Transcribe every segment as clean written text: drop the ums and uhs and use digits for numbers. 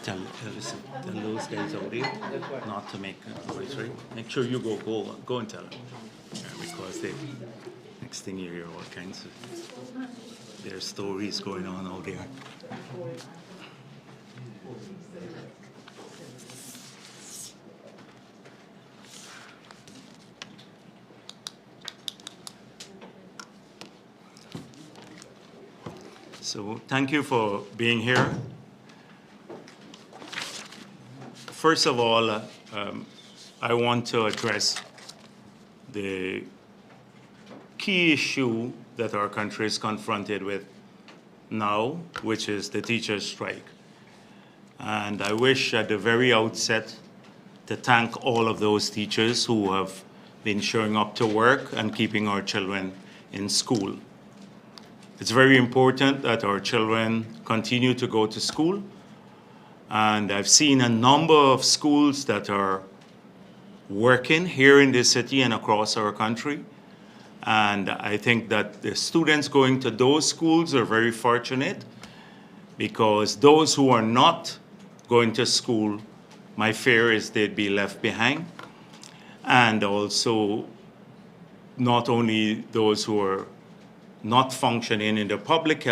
Tell those guys out there not to make noise, right? Make sure you go and tell them. Yeah, because next thing you hear all kinds of their stories going on out there. So thank you for being here. First of all, I want to address the key issue that our country is confronted with now, which is the teachers' strike. And I wish at the very outset to thank all of those teachers who have been showing up to work and keeping our children in school. It's very important that our children continue to go to school. And I've seen a number of schools that are working here in this city and across our country. And I think that the students going to those schools are very fortunate, because those who are not going to school, my fear is they'd be left behind. And also, not only those who are not functioning in the public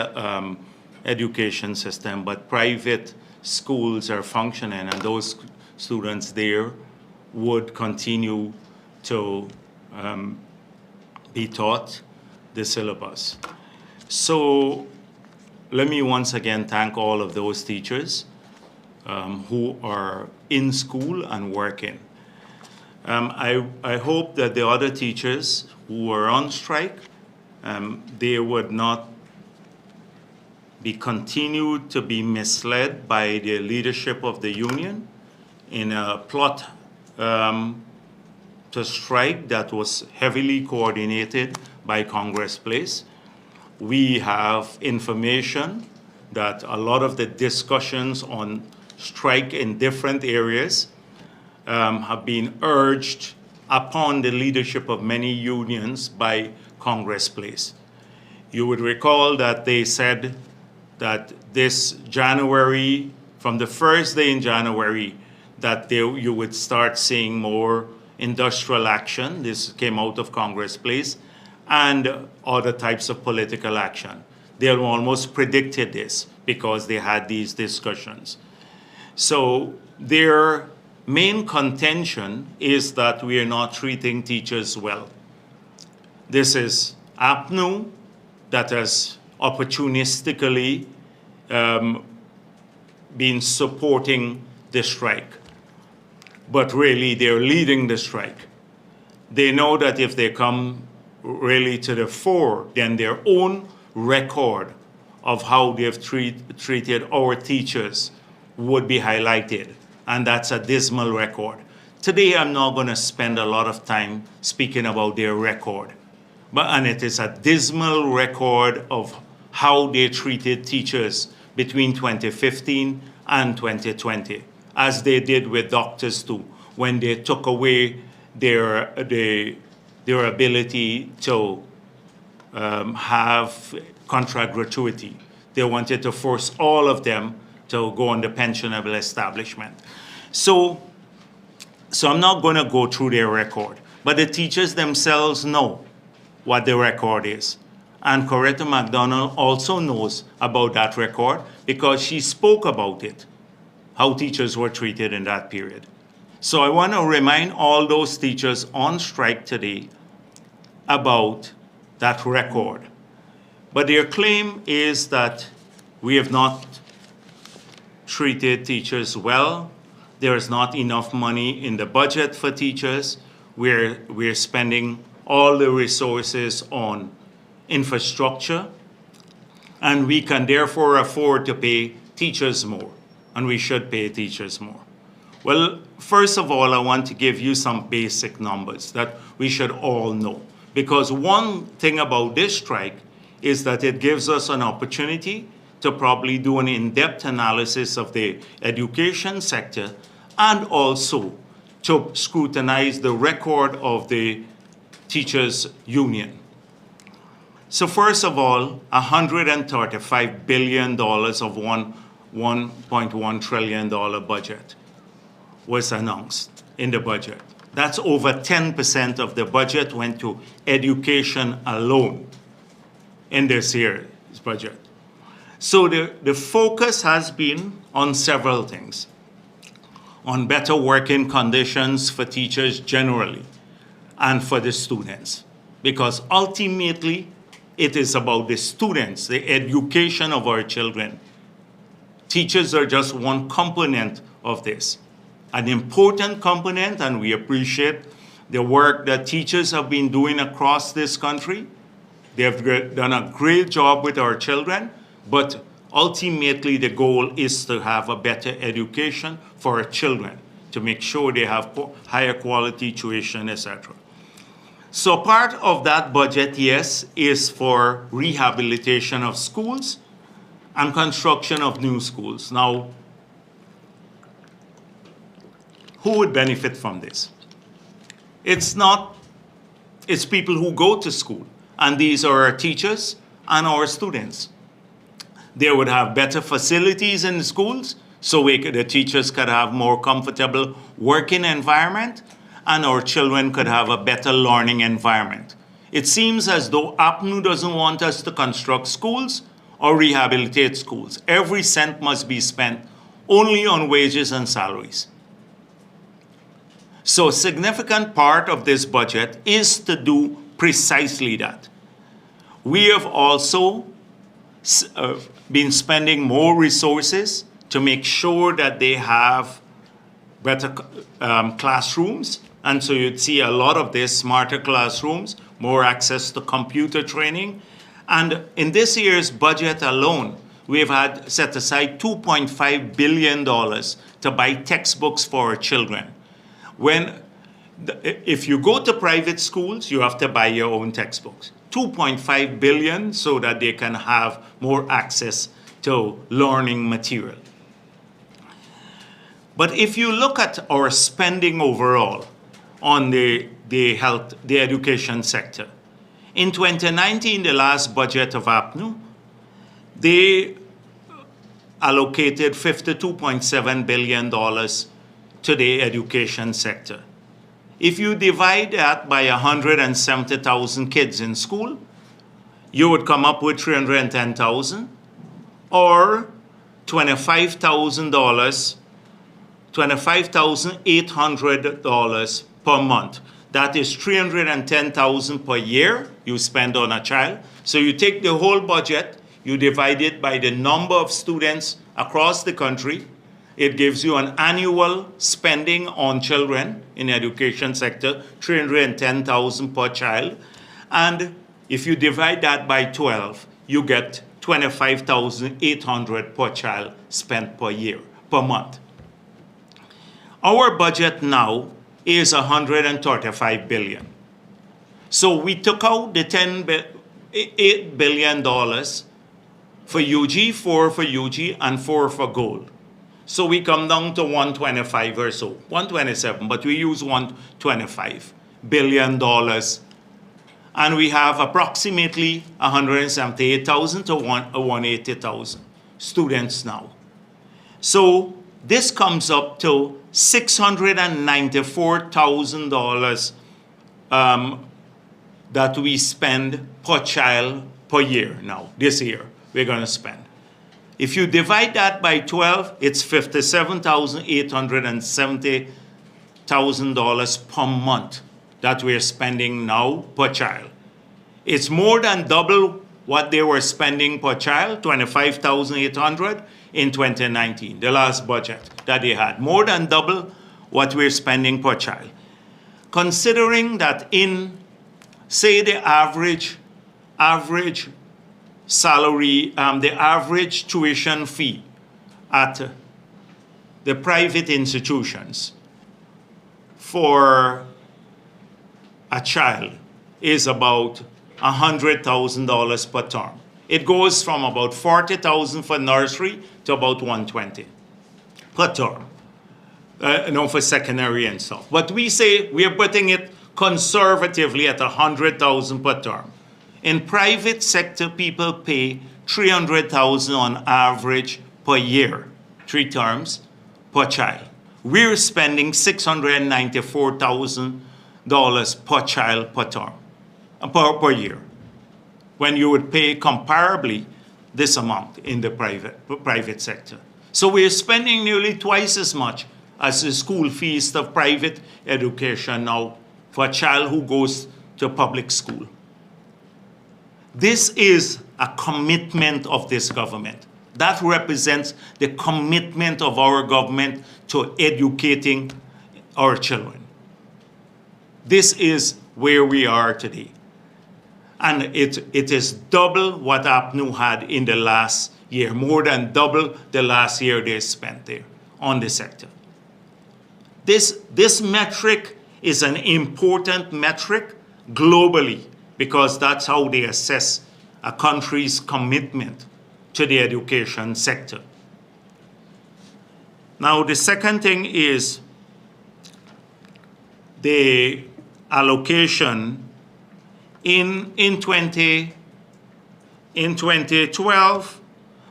education system, but private schools are functioning, and those students there would continue to be taught the syllabus. So let me once again thank all of those teachers who are in school and working. I hope that the other teachers who are on strike, they would not be continued to be misled by the leadership of the union in a plot to strike that was heavily coordinated by Congress Place. We have information that a lot of the discussions on strike in different areas have been urged upon the leadership of many unions by Congress Place. You would recall that they said that this January, from the first day in January, that you would start seeing more industrial action. This came out of Congress Place, and other types of political action. They almost predicted this because they had these discussions. So their main contention is that we are not treating teachers well. This is APNU that has opportunistically been supporting the strike. But really, they're leading the strike. They know that if they come really to the fore, then their own record of how they've treated our teachers would be highlighted. And that's a dismal record. Today, I'm not going to spend a lot of time speaking about their record. And it is a dismal record of how they treated teachers between 2015 and 2020, as they did with doctors too, when they took away their ability to have contract gratuity. They wanted to force all of them to go on the pensionable establishment. So I'm not going to go through their record, but the teachers themselves know what the record is. And Coretta McDonald also knows about that record because she spoke about it, how teachers were treated in that period. So I want to remind all those teachers on strike today about that record. But their claim is that we have not treated teachers well. There is not enough money in the budget for teachers. We're spending all the resources on infrastructure, and we can therefore afford to pay teachers more, and we should pay teachers more. Well, first of all, I want to give you some basic numbers that we should all know, Because one thing about this strike is that it gives us an opportunity to probably do an in-depth analysis of the education sector and also to scrutinize the record of the teachers' union. So first of all, $135 billion of $1.1 trillion budget was announced in the budget. That's over 10% of the budget went to education alone in this year's budget. So the focus has been on several things. On better working conditions for teachers generally and for the students. Because ultimately, it is about the students, the education of our children. Teachers are just one component of this. An important component, and we appreciate the work that teachers have been doing across this country. They have done a great job with our children, but ultimately the goal is to have a better education for our children, to make sure they have higher quality tuition, etc. So part of that budget, yes, is for rehabilitation of schools and construction of new schools. Now, who would benefit from this? It's people who go to school, and these are our teachers and our students. They would have better facilities in the schools, so the teachers could have more comfortable working environment, and our children could have a better learning environment. It seems as though APNU doesn't want us to construct schools or rehabilitate schools. Every cent must be spent only on wages and salaries. So a significant part of this budget is to do precisely that. We have also been spending more resources to make sure that they have better classrooms. And so you'd see a lot of this, smarter classrooms, more access to computer training. And in this year's budget alone, we've had set aside $2.5 billion to buy textbooks for our children. If you go to private schools, you have to buy your own textbooks. $2.5 billion so that they can have more access to learning material. But if you look at our spending overall on the education sector, in 2019, the last budget of APNU, they allocated $52.7 billion to the education sector. If you divide that by 170,000 kids in school, you would come up with 310,000 or $25,800 per month. That is $310,000 per year you spend on a child. So you take the whole budget, you divide it by the number of students across the country. It gives you an annual spending on children in the education sector, $310,000 per child. And if you divide that by 12, you get $25,800 per child spent per year, per month. Our budget now is $135 billion. So we took out the $8 billion for UG, 4 for UG, and 4 for gold. So we come down to 125 or so, 127, but we use $125 billion. And we have approximately 178,000 to 180,000 students now. So this comes up to $694,000 that we spend per child per year now, this year we're gonna spend. If you divide that by 12, it's $57,870,000 per month that we're spending now per child. It's more than double what they were spending per child, $25,800 in 2019, the last budget that they had. More than double what we're spending per child. Considering that in, say, the average salary, the average tuition fee at the private institutions for a child is about $100,000 per term. It goes from about $40,000 for nursery to about $120,000 per term. For secondary and stuff. But we say we are putting it conservatively at $100,000 per term. In private sector, people pay $300,000 on average per year, 3 terms per child. We're spending $694,000 per child per term, per year, when you would pay comparably this amount in the private sector. So we're spending nearly twice as much as the school fees of private education now for a child who goes to public school. This is a commitment of this government. That represents the commitment of our government to educating our children. This is where we are today. And it is double what APNU had in the last year, more than double the last year they spent there on the sector. This metric is an important metric globally because that's how they assess a country's commitment to the education sector. Now, the second thing is the allocation in 2012,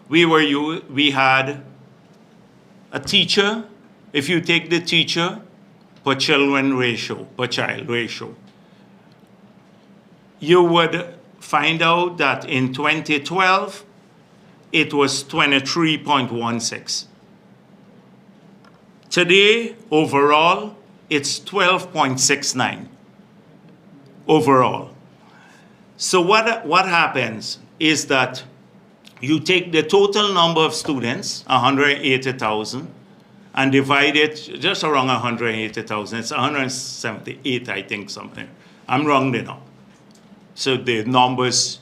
we had a teacher. If you take the teacher per child ratio, you would find out that in 2012, it was 23.16. Today, overall, it's 12.69 overall. So what happens is that you take the total number of students, 180,000, and divide it just around 180,000. It's 178, I think, something. I'm wrong there now. So the numbers,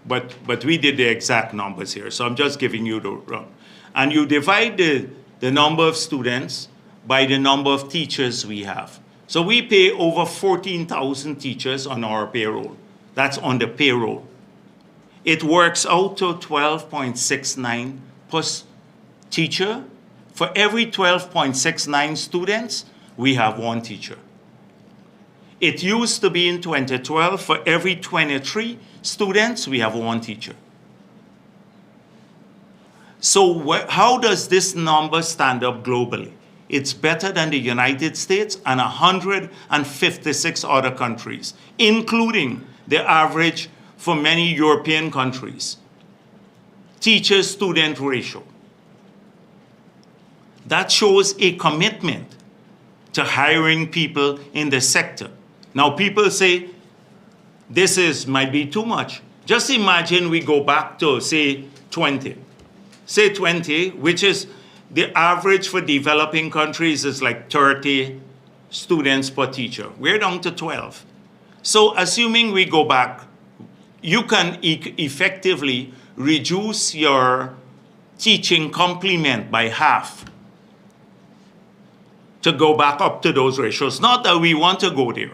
but we did the exact numbers here. So I'm just giving you the wrong. And you divide the number of students by the number of teachers we have. So we pay over 14,000 teachers on our payroll. That's on the payroll. It works out to 12.69 per teacher. For every 12.69 students, we have 1 teacher. It used to be in 2012, for every 23 students, we have 1 teacher. So how does this number stand up globally? It's better than the United States and 156 other countries, including the average for many European countries. Teacher-student ratio. That shows a commitment to hiring people in the sector. Now, people say, this might be too much. Just imagine we go back to, say, 20. Say 20, which is the average for developing countries is like 30 students per teacher. We're down to 12. So assuming we go back, you can effectively reduce your teaching complement by half to go back up to those ratios. Not that we want to go there,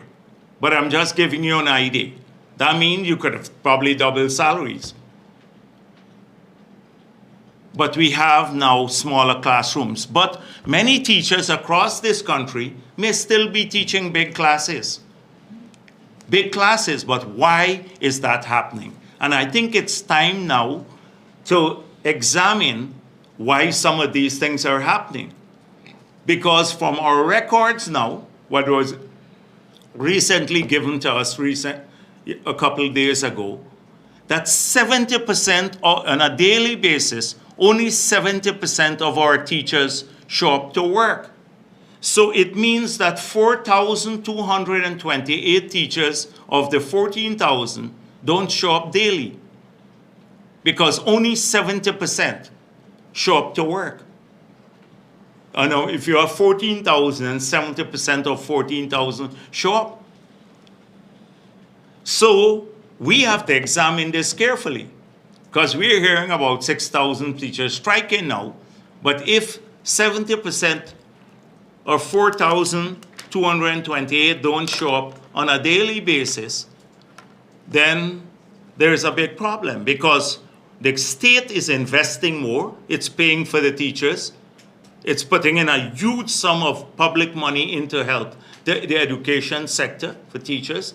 but I'm just giving you an idea. That means you could have probably doubled salaries. But we have now smaller classrooms. But many teachers across this country may still be teaching big classes. Big classes, but why is that happening? And I think it's time now to examine why some of these things are happening. Because from our records now, what was recently given to us a couple of days ago, that 70% on a daily basis, only 70% of our teachers show up to work. So it means that 4,228 teachers of the 14,000 don't show up daily because only 70% show up to work. I know if you have 14,000 and 70% of 14,000 show up. So we have to examine this carefully because we're hearing about 6,000 teachers striking now. But if 70% or 4,228 don't show up on a daily basis, then there is a big problem, because the state is investing more, it's paying for the teachers, it's putting in a huge sum of public money into health, the education sector for teachers,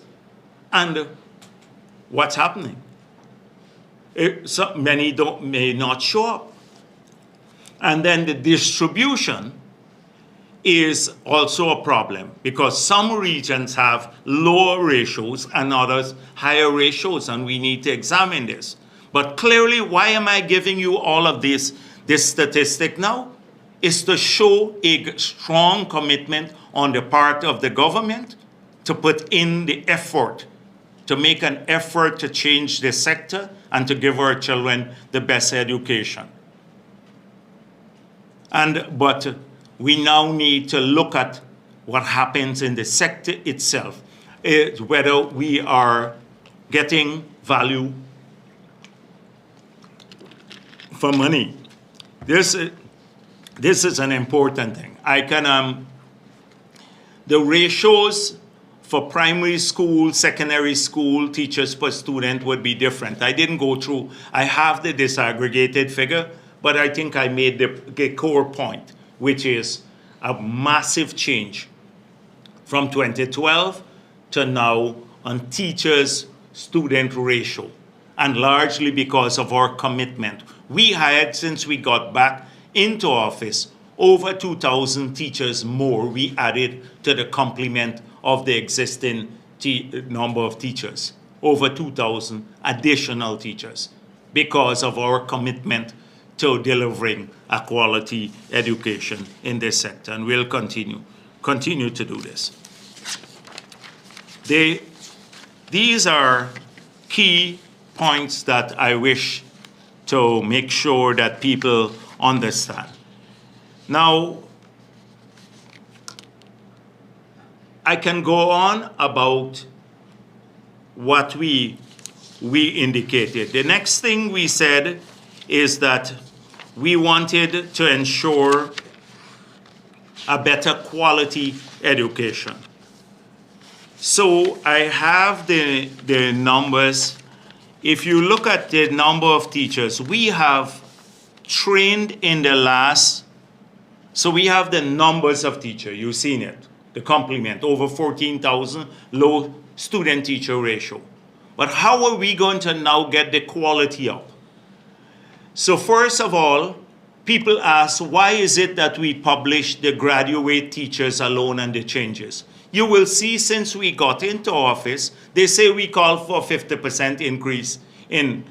and what's happening? Many may not show up. And then the distribution is also a problem, because some regions have lower ratios and others higher ratios, and we need to examine this. But clearly, why am I giving you all of this statistic now? Is to show a strong commitment on the part of the government to put in the effort, to make an effort to change the sector and to give our children the best education. But we now need to look at what happens in the sector itself, whether we are getting value for money. This is an important thing. The ratios for primary school, secondary school teachers per student would be different. I didn't go through, I have the disaggregated figure, but I think I made the core point, which is a massive change from 2012 to now on teachers-student ratio, and largely because of our commitment. We hired, since we got back into office, over 2,000 teachers more we added to the complement of the existing number of teachers. Over 2,000 additional teachers because of our commitment to delivering a quality education in this sector, and we'll continue to do this. These are key points that I wish to make sure that people understand. Now, I can go on about what we indicated. The next thing we said is that we wanted to ensure a better quality education. So I have the numbers. If you look at the number of teachers, we have trained in the last, so we have the numbers of teachers, you've seen it, the complement, over 14,000, low student-teacher ratio. But how are we going to now get the quality up? So first of all, people ask, why is it that we publish the graduate teachers alone and the changes? You will see since we got into office, they say we call for 50% increase in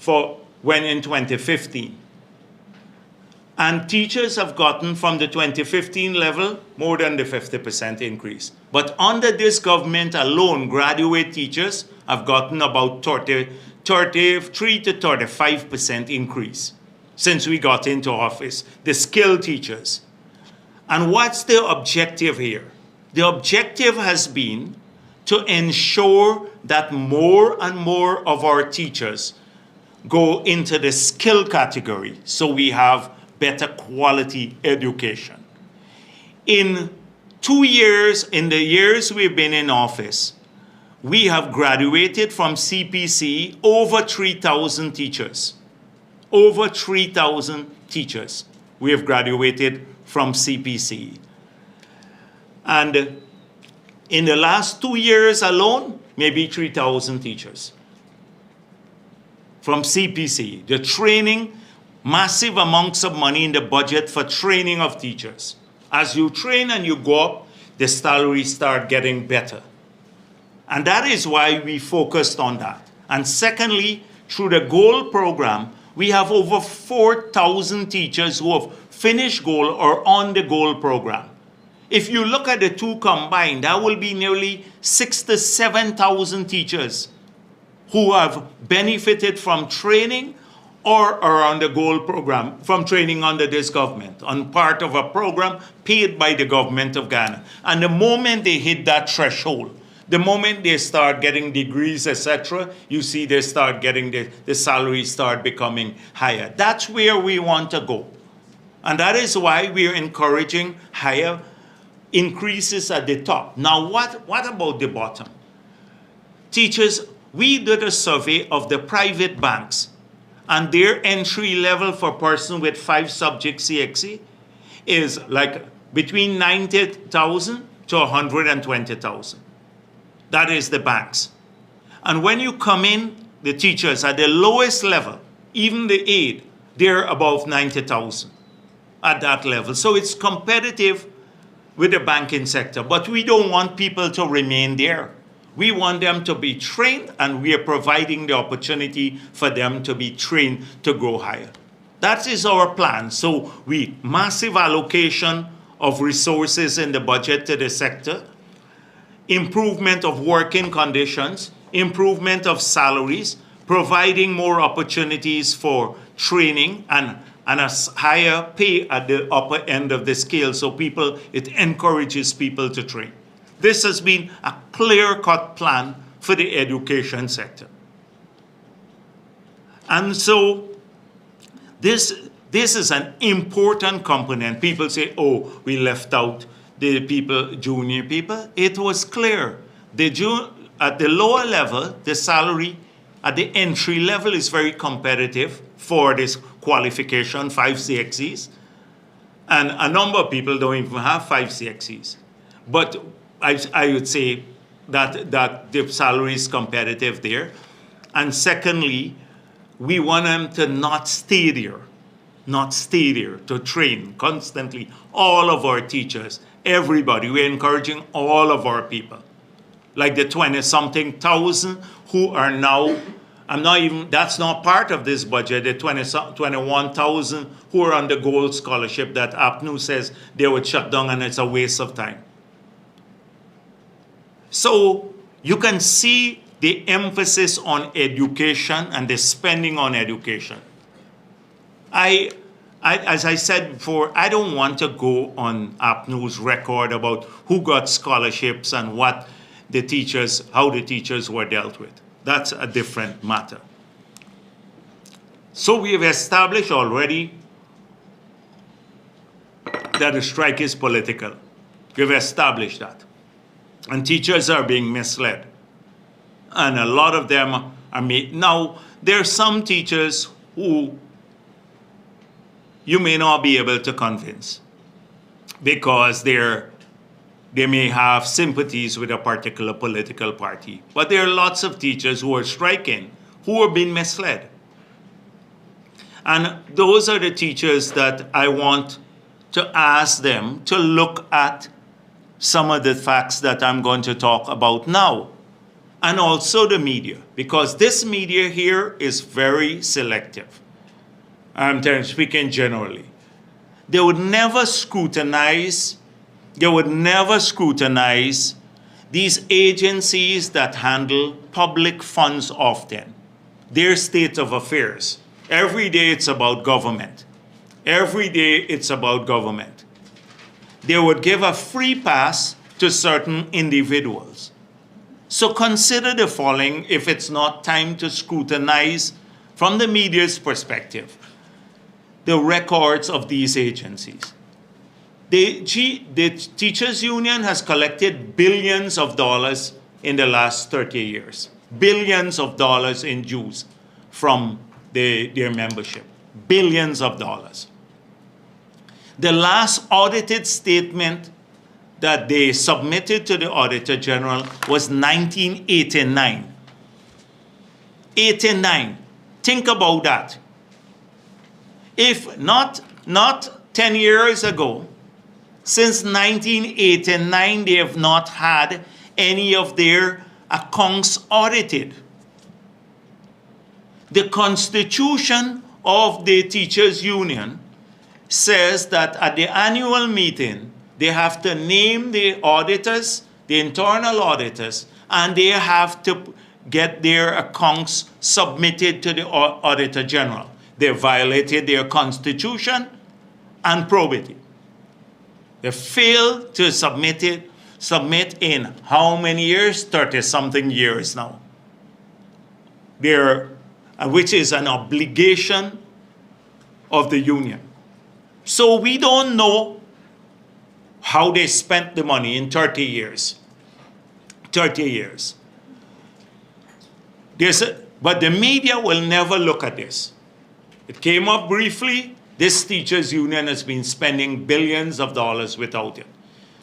2015. And teachers have gotten from the 2015 level more than the 50% increase. But under this government alone, graduate teachers have gotten about 33 to 35% increase since we got into office, the skilled teachers. And what's the objective here? The objective has been to ensure that more and more of our teachers go into the skill category, so we have better quality education. In 2 years, in the years we've been in office, we have graduated from CPC over 3,000 teachers. Over 3,000 teachers we have graduated from CPC. And in the last 2 years alone, maybe 3,000 teachers from CPC. The training, massive amounts of money in the budget for training of teachers. As you train and you go up, the salaries start getting better. And that is why we focused on that. And secondly, through the GOAL program, we have over 4,000 teachers who have finished GOAL or on the GOAL program. If you look at the two combined, that will be nearly 6,000 to 7,000 teachers who have benefited from training or are on the GOAL program, from training under this government, on part of a program paid by the government of Ghana. And the moment they hit that threshold, the moment they start getting degrees, etc., you see they start getting the salaries start becoming higher. That's where we want to go. And that is why we are encouraging higher increases at the top. Now, what about the bottom? Teachers We did a survey of the private banks, and their entry level for person with 5 subject CXC is like between 90,000 to 120,000. That is the banks. And when you come in, the teachers at the lowest level, even the aide, they're above 90,000 at that level. So it's competitive with the banking sector, but we don't want people to remain there. We want them to be trained, and we are providing the opportunity for them to be trained to grow higher. That is our plan. So we massive allocation of resources in the budget to the sector, improvement of working conditions, improvement of salaries, providing more opportunities for training and a higher pay at the upper end of the scale, so it encourages people to train. This has been a clear-cut plan for the education sector. And so this is an important component. People say, oh, we left out the people, junior people. It was clear. At the lower level, the salary at the entry level is very competitive for this qualification, 5 CXCs. And a number of people don't even have 5 CXCs. But I would say that the salary is competitive there. And secondly, we want them to not stay there, to train constantly. All of our teachers, everybody, we're encouraging all of our people. Like the 20-something thousand who are now, that's not part of this budget, the 21,000 who are on the gold scholarship that APNU says they would shut down, and it's a waste of time. So you can see the emphasis on education and the spending on education. As I said before, I don't want to go on APNU's record about who got scholarships and how the teachers were dealt with. That's a different matter. So we have established already that the strike is political. We've established that. And teachers are being misled. And a lot of them are made. Now, there are some teachers who you may not be able to convince because they may have sympathies with a particular political party. But there are lots of teachers who are striking, who are being misled. And those are the teachers that I want to ask them to look at some of the facts that I'm going to talk about now. And also the media, because this media here is very selective. I'm speaking generally. They would never scrutinize these agencies that handle public funds often, their state of affairs. Every day it's about government. Every day it's about government. They would give a free pass to certain individuals. So consider the following if it's not time to scrutinize from the media's perspective the records of these agencies. The Teachers Union has collected billions of dollars in the last 30 years. Billions of dollars in dues from their membership. Billions of dollars. The last audited statement that they submitted to the Auditor General was 1989. 89. Think about that. If not 10 years ago, since 1989, they have not had any of their accounts audited. The Constitution of the Teachers Union says that at the annual meeting, they have to name the auditors, the internal auditors, and they have to get their accounts submitted to the Auditor General. They violated their Constitution and probity. They failed to submit in how many years? 30-something years now. Which is an obligation of the union. So we don't know how they spent the money in 30 years. 30 years. But the media will never look at this. It came up briefly. This teachers union has been spending billions of dollars without it.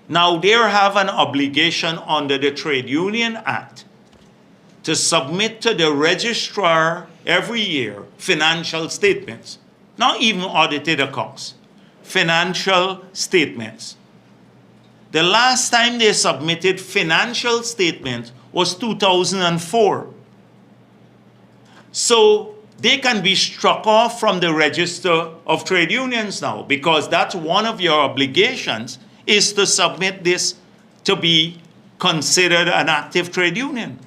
Now they have an obligation under the Trade Union Act to submit to the registrar every year financial statements, not even audited accounts, financial statements. The last time they submitted financial statements was 2004. So they can be struck off from the register of trade unions now, because that's one of your obligations, is to submit this to be considered an active trade union.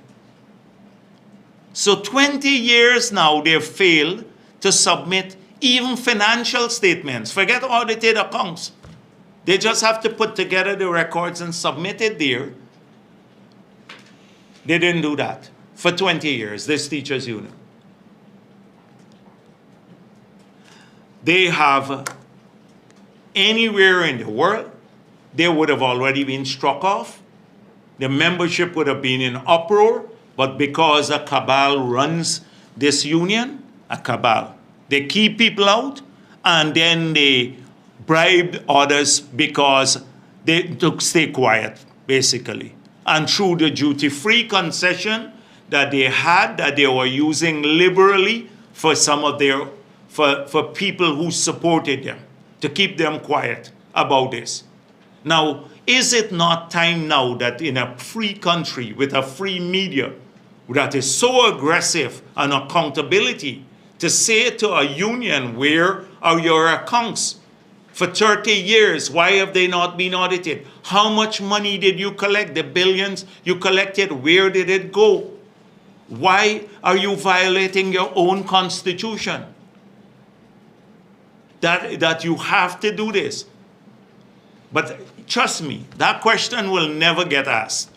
So 20 years now they've failed to submit even financial statements. Forget audited accounts. They just have to put together the records and submit it there. They didn't do that for 20 years, this teachers union. They have, anywhere in the world, they would have already been struck off. The membership would have been in uproar, but because a cabal runs this union, a cabal, they keep people out, and then they bribed others because they took stay quiet, basically. And through the duty-free concession that they had, that they were using liberally for some of their, for people who supported them, to keep them quiet about this. Now, is it not time now that in a free country with a free media that is so aggressive on accountability, to say to a union, where are your accounts? For 30 years, why have they not been audited? How much money did you collect? The billions you collected, where did it go? Why are you violating your own constitution? That you have to do this. But trust me, that question will never get asked.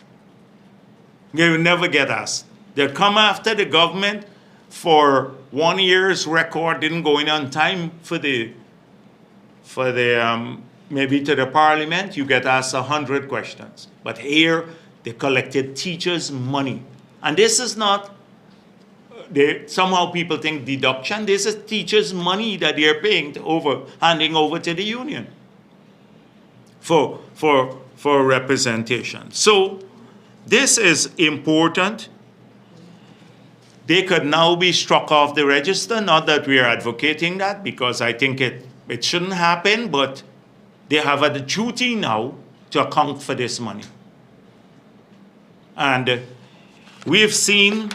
They will never get asked. They'll come after the government for 1 year's record didn't go in on time for the maybe to the parliament, you get asked 100 questions. But here, they collected teachers' money. And this is not, somehow people think deduction. This is teachers' money that they're paying handing over to the union for representation. So this is important. They could now be struck off the register. Not that we are advocating that, because I think it shouldn't happen, but they have a duty now to account for this money. And we've seen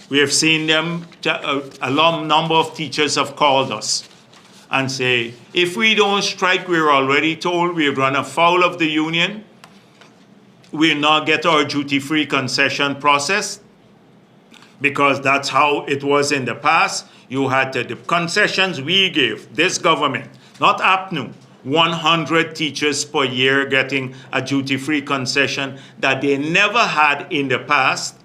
them, a number of teachers have called us and say, if we don't strike, we're already told we've run afoul of the union. We'll not get our duty-free concession process, because that's how it was in the past. You had the concessions we gave, this government, not APNU, 100 teachers per year getting a duty-free concession that they never had in the past,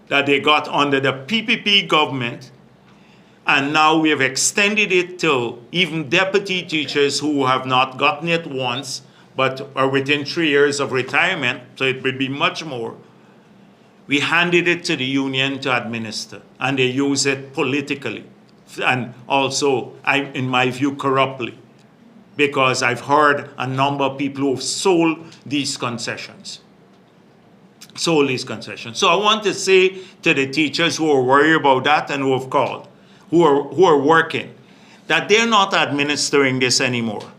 that they got under the PPP government. And now we have extended it to even deputy teachers who have not gotten it once, but are within 3 years of retirement, so it would be much more. We handed it to the union to administer, and they use it politically, and also, in my view, corruptly, because I've heard a number of people who have sold these concessions. So I want to say to the teachers who are worried about that and who have called, who are working, that they're not administering this anymore.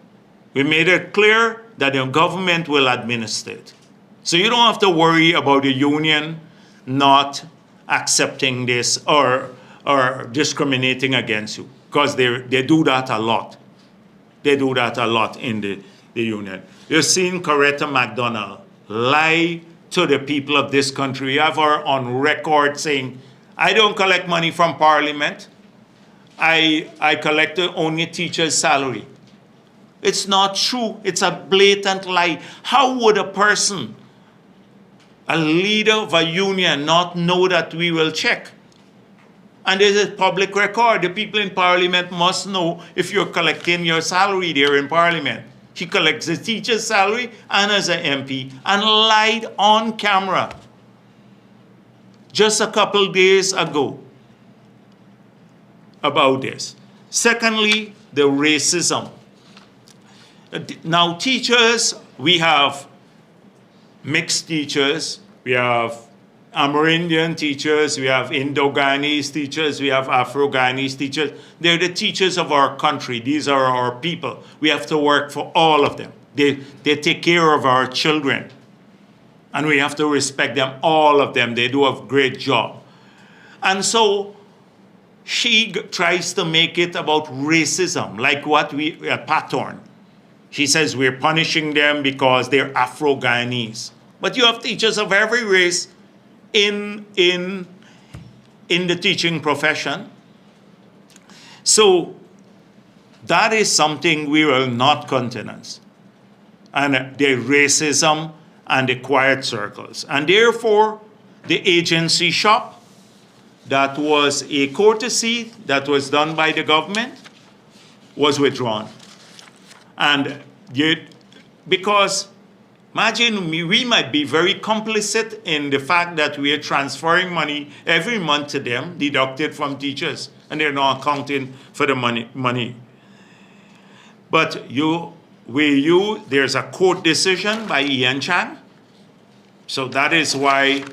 We made it clear that the government will administer it. So you don't have to worry about the union not accepting this or discriminating against you, because they do that a lot. They do that a lot in the union. You've seen Coretta McDonald lie to the people of this country. We have her on record saying, I don't collect money from Parliament. I collect only teacher's salary. It's not true. It's a blatant lie. How would a person, a leader of a union, not know that we will check? And this is public record. The people in Parliament must know if you're collecting your salary there in Parliament. She collects the teacher's salary and as an MP, and lied on camera. just a couple days ago about this. Secondly, the racism. Now, teachers, we have mixed teachers, we have Amerindian teachers, we have Indo-Guyanese teachers, we have Afro-Guyanese teachers. They're the teachers of our country. These are our people. We have to work for all of them. They take care of our children. And we have to respect them, all of them. They do a great job. And so she tries to make it about racism, like what a pattern. She says we're punishing them because they're Afro-Guyanese. But you have teachers of every race in the teaching profession. So that is something we will not countenance. And the racism and the quiet circles. And therefore, the agency shop, that was a courtesy that was done by the government, was withdrawn. And yet, because imagine we might be very complicit in the fact that we are transferring money every month to them, deducted from teachers, and they're not accounting for the money. But there's a court decision by Ian Chang. So that is why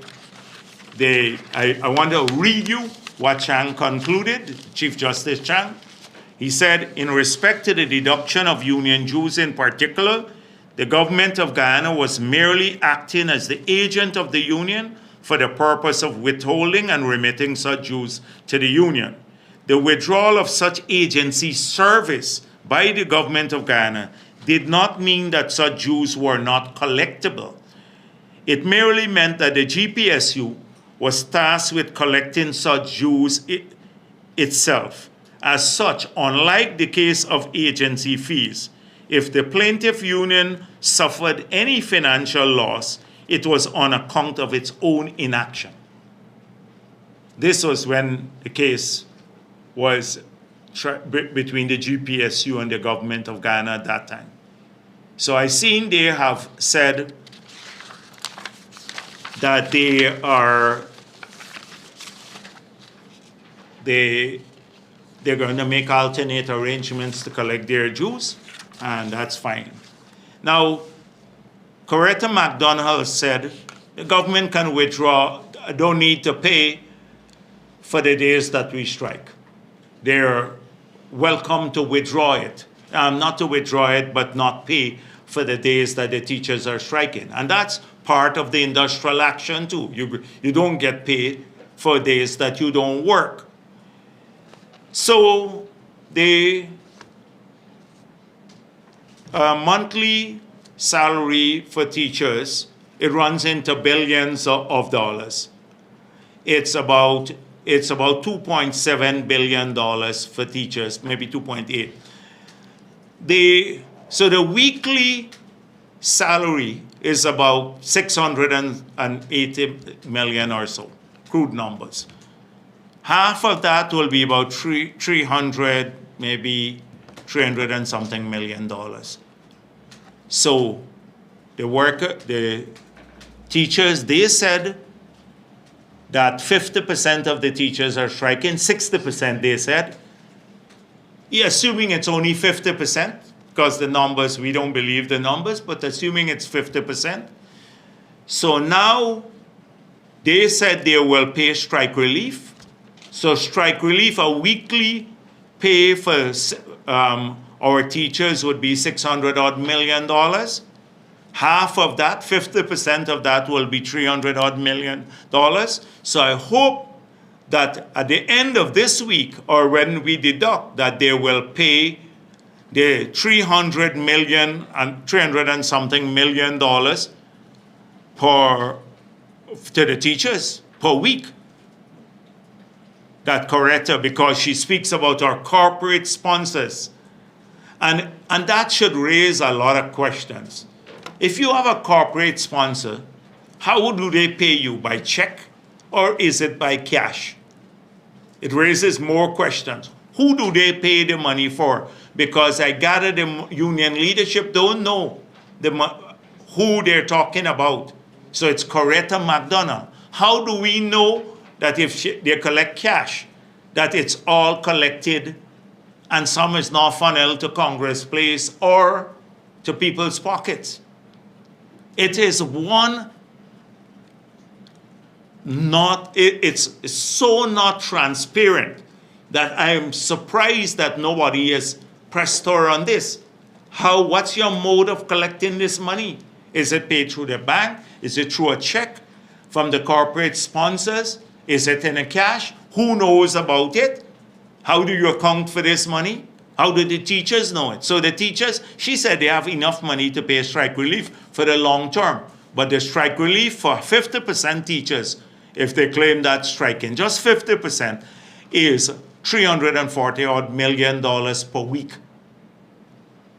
I want to read you what Chang concluded, Chief Justice Chang. He said, in respect to the deduction of union dues in particular, the government of Guyana was merely acting as the agent of the union for the purpose of withholding and remitting such dues to the union. The withdrawal of such agency service by the government of Guyana did not mean that such dues were not collectible. It merely meant that the GPSU was tasked with collecting such dues itself. As such, unlike the case of agency fees, if the plaintiff union suffered any financial loss, it was on account of its own inaction. This was when the case was between the GPSU and the government of Ghana at that time. So I seen they have said that they're going to make alternate arrangements to collect their dues, and that's fine. Now, Coretta McDonald said the government can withdraw, don't need to pay for the days that we strike. They're welcome to withdraw it. Not to withdraw it, but not pay for the days that the teachers are striking. And that's part of the industrial action too. You don't get paid for days that you don't work. So the monthly salary for teachers, it runs into billions of dollars. It's about $2.7 billion for teachers, maybe 2.8. So the weekly salary is about 680 million or so, crude numbers. Half of that will be about 300, maybe 300 and something million dollars. So the teachers, they said that 50% of the teachers are striking, 60% they said. Assuming it's only 50%, because the numbers, we don't believe the numbers, but assuming it's 50%. So now they said they will pay strike relief. So strike relief, a weekly pay for our teachers would be $600 million. Half of that, 50% of that will be $300 million. So I hope that at the end of this week, or when we deduct, that they will pay the $300 and something million to the teachers per week. That Coretta, because she speaks about our corporate sponsors. And that should raise a lot of questions. If you have a corporate sponsor, how do they pay you? By check, or is it by cash? It raises more questions. Who do they pay the money for? Because I gather the union leadership don't know who they're talking about. So it's Coretta McDonald. How do we know that if they collect cash, that it's all collected and some is not funneled to Congress Place or to people's pockets. It is one not, it's so not transparent that I am surprised that nobody has pressed her on this. What's your mode of collecting this money? Is it paid through the bank? Is it through a check from the corporate sponsors? Is it in a cash? Who knows about it? How do you account for this money? How do the teachers know it? So the teachers, she said they have enough money to pay strike relief for the long term. But the strike relief for 50% teachers, if they claim that striking, just 50% is $340 million per week.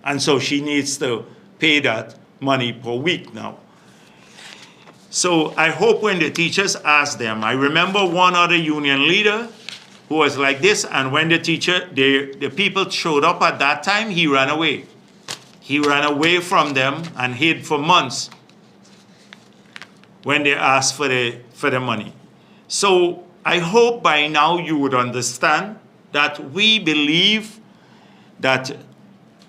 And so she needs to pay that money per week now. So I hope when the teachers ask them, I remember one other union leader who was like this, and when the people showed up at that time, he ran away. He ran away from them and hid for months when they asked for the money. So I hope by now you would understand that we believe that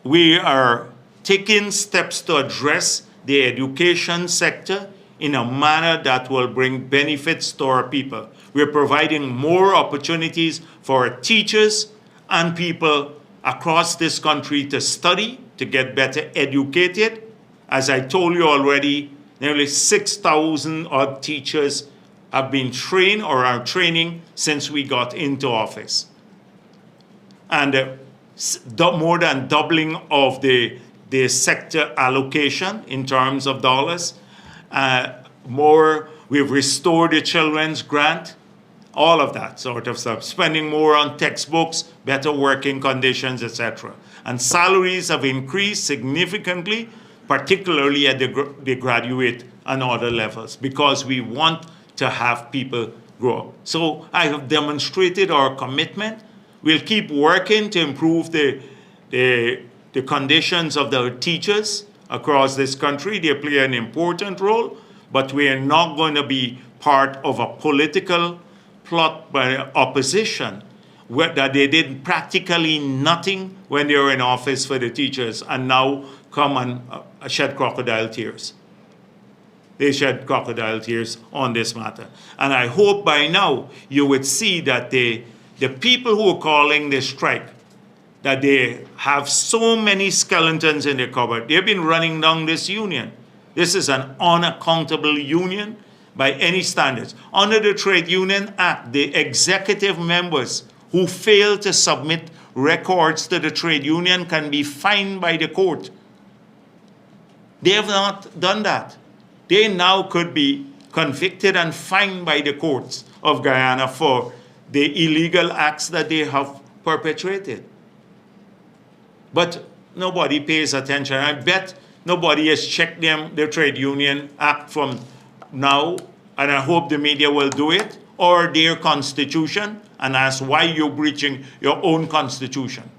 we are taking steps to address the education sector in a manner that will bring benefits to our people. We're providing more opportunities for teachers and people across this country to study, to get better educated. As I told you already, nearly 6,000 odd teachers have been trained or are training since we got into office. And more than doubling of the sector allocation in terms of dollars. We've restored the children's grant, all of that sort of stuff. Spending more on textbooks, better working conditions, etc. And salaries have increased significantly, particularly at the graduate and other levels, because we want to have people grow up. So I have demonstrated our commitment. We'll keep working to improve the conditions of the teachers across this country. They play an important role, but we are not going to be part of a political plot by opposition that they did practically nothing when they were in office for the teachers and now come and shed crocodile tears. They shed crocodile tears on this matter. And I hope by now you would see that the people who are calling this strike, that they have so many skeletons in their cupboard. They've been running down this union. This is an unaccountable union by any standards. Under the Trade Union Act, the executive members who fail to submit records to the trade union can be fined by the court. They have not done that. They now could be convicted and fined by the courts of Guyana for the illegal acts that they have perpetrated. But nobody pays attention. I bet nobody has checked the Trade Union Act from now, and I hope the media will do it, or their constitution, and ask why you're breaching your own constitution.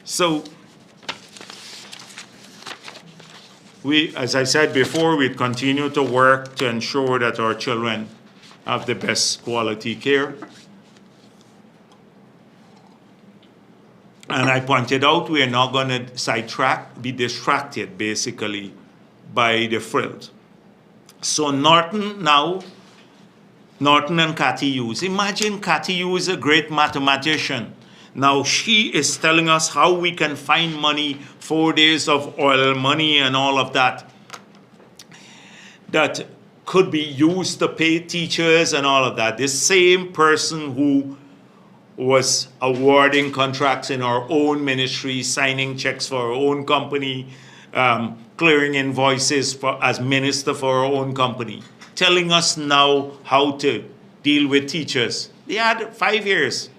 So, as I said before, we continue to work to ensure that our children have the best quality care. And I pointed out we are not going to be distracted, basically, by the frills. So Norton and Katy Hughes. Imagine Katy Hughes, a great mathematician. Now she is telling us how we can find money, 4 days of oil money and all of that, that could be used to pay teachers and all of that. The same person who was awarding contracts in our own ministry, signing checks for our own company, clearing invoices as minister for our own company, telling us now how to deal with teachers. They had 5 years.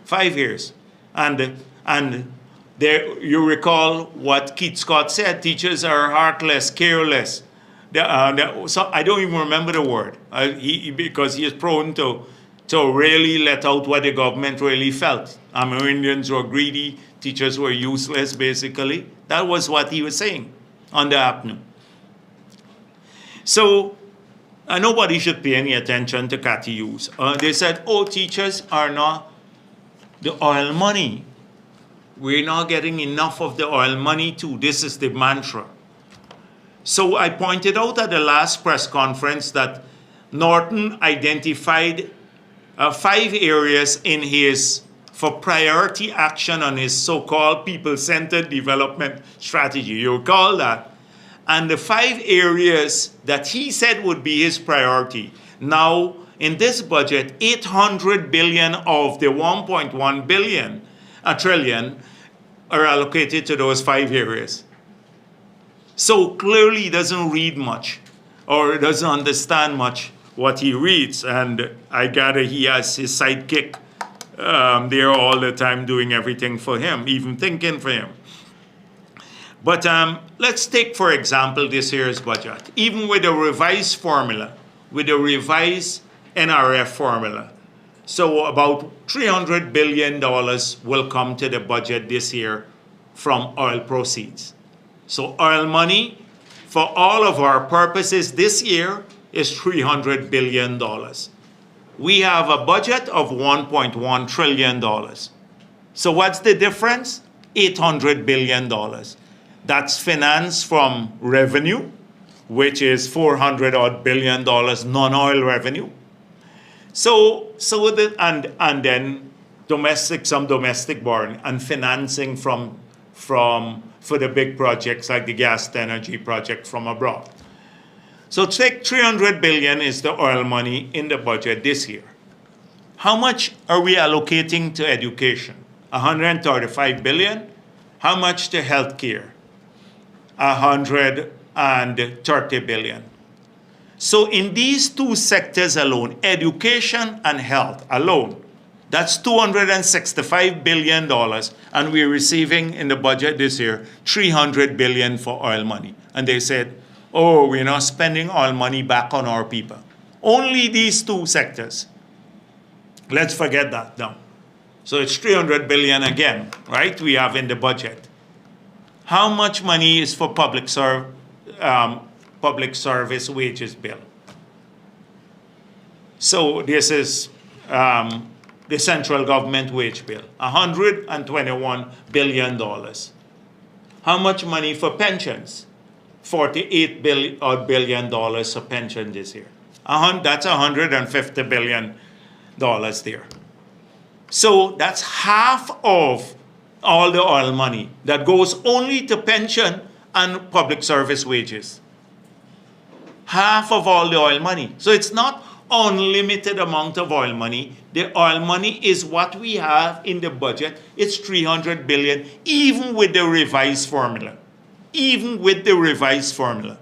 5 years. And there, you recall what Keith Scott said, teachers are heartless, careless. So I don't even remember the word, because he is prone to really let out what the government really felt. Amerindians were greedy, teachers were useless, basically. That was what he was saying on the afternoon. So And nobody should pay any attention to CATIUs. They said, oh, teachers are not the oil money. We're not getting enough of the oil money too. This is the mantra. So I pointed out at the last press conference that Norton identified 5 areas in his, for priority action on his so-called people-centered development strategy. You recall that? And the 5 areas that he said would be his priority. Now, in this budget, 800 billion of the 1.1 billion, a trillion, are allocated to those 5 areas. So clearly he doesn't read much, or doesn't understand much what he reads. And I gather he has his sidekick there all the time doing everything for him, even thinking for him. But let's take, for example, this year's budget. Even with a revised formula, with a revised NRF formula, so about $300 billion will come to the budget this year from oil proceeds. So oil money, for all of our purposes this year, is $300 billion. We have a budget of $1.1 trillion. So what's the difference? $800 billion. That's financed from revenue, which is $400 odd billion non-oil revenue. And then some domestic borrowing and financing for the big projects like the gas to energy project from abroad. So take 300 billion is the oil money in the budget this year. How much are we allocating to education? 135 billion. How much to healthcare? 130 billion. So in these 2 sectors alone, education and health alone, that's $265 billion, and we're receiving in the budget this year $300 billion for oil money. And they said, oh, we're not spending oil money back on our people. Only these 2 sectors. Let's forget that now. So it's $300 billion again, right, we have in the budget. How much money is for public service wages bill? So this is the central government wage bill, $121 billion. How much money for pensions? $48 billion for pension this year. That's $150 billion there. So that's half of all the oil money that goes only to pension and public service wages. Half of all the oil money. So it's not unlimited amount of oil money. The oil money is what we have in the budget. It's 300 billion, even with the revised formula. Even with the revised formula.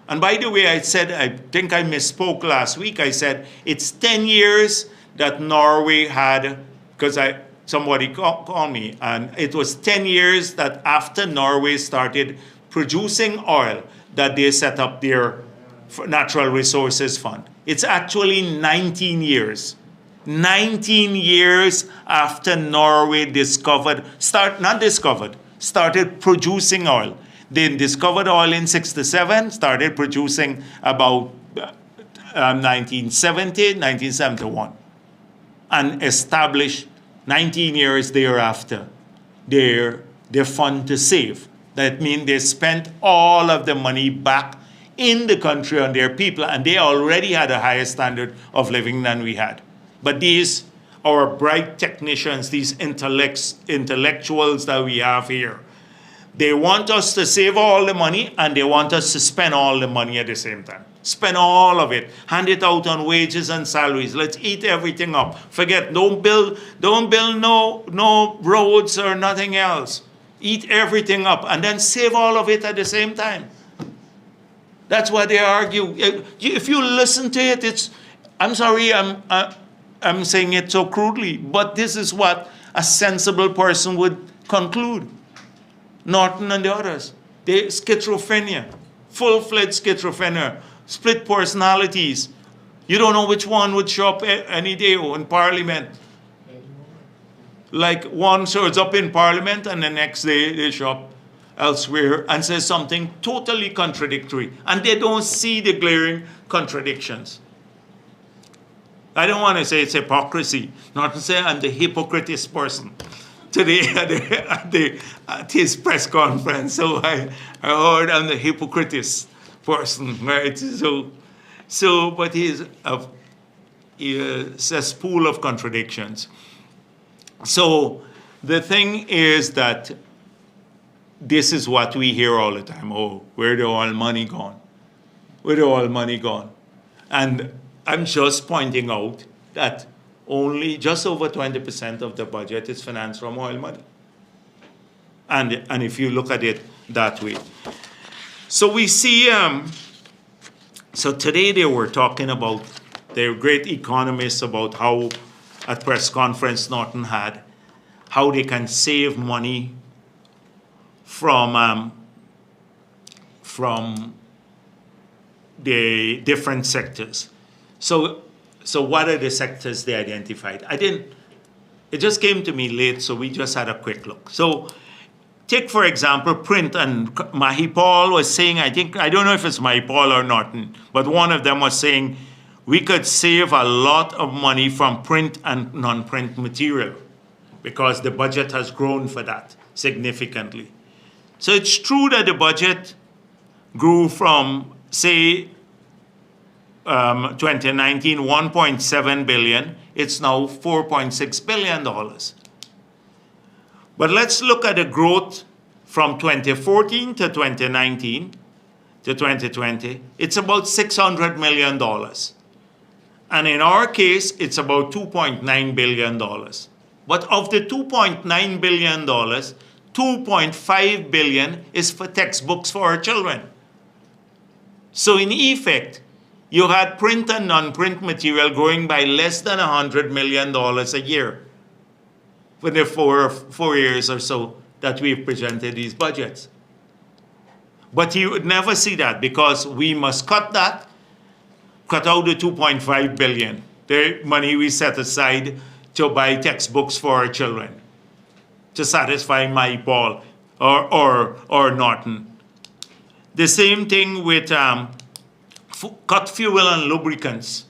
And by the way, I think I misspoke last week. I said it's 10 years that Norway had, because somebody called me, and it was 10 years that after Norway started producing oil that they set up their natural resources fund. It's actually 19 years. 19 years after Norway started producing oil. They discovered oil in 1967, started producing about 1970, 1971, and established 19 years thereafter their fund to save. That means they spent all of the money back in the country on their people, and they already had a higher standard of living than we had. But our bright technicians, these intellectuals that we have here, they want us to save all the money, and they want us to spend all the money at the same time. Spend all of it. Hand it out on wages and salaries. Let's eat everything up. Forget, don't build no roads or nothing else. Eat everything up and then save all of it at the same time. That's what they argue. If you listen to it, I'm sorry, I'm saying it so crudely, but this is what a sensible person would conclude. Norton and the others. They schizophrenia, full-fledged schizophrenia, split personalities. You don't know which one would show up any day in Parliament. Like one shows up in Parliament and the next day they show up elsewhere and says something totally contradictory, and they don't see the glaring contradictions. I don't want to say it's hypocrisy, not to say I'm the hypocritiest person today at his press conference. So I heard I'm the hypocritiest person, right? So but he's a cesspool of contradictions. So the thing is that this is what we hear all the time. Oh, where the all money gone? Where the all money gone? And I'm just pointing out that only just over 20% of the budget is financed from oil money. And if you look at it that way. So we see, so today they were talking about, they're great economists, about how, at press conference Norton had, how they can save money from the different sectors. So what are the sectors they identified? It just came to me late, so we just had a quick look. So take, for example, print, and Mahipal was saying, I don't know if it's Mahipal or Norton, but one of them was saying we could save a lot of money from print and non-print material because the budget has grown for that significantly. So it's true that the budget grew from, say, 2019, 1.7 billion. It's now $4.6 billion. But let's look at the growth from 2014 to 2019 to 2020. It's about $600 million. And in our case, it's about $2.9 billion. But of the $2.9 billion, $2.5 billion is for textbooks for our children. So in effect, you had print and non-print material growing by less than $100 million a year for the four years or so that we've presented these budgets. But you would never see that because we must cut out the $2.5 billion, the money we set aside to buy textbooks for our children, to satisfy Mahipal or Norton. The same thing with cut fuel and lubricants.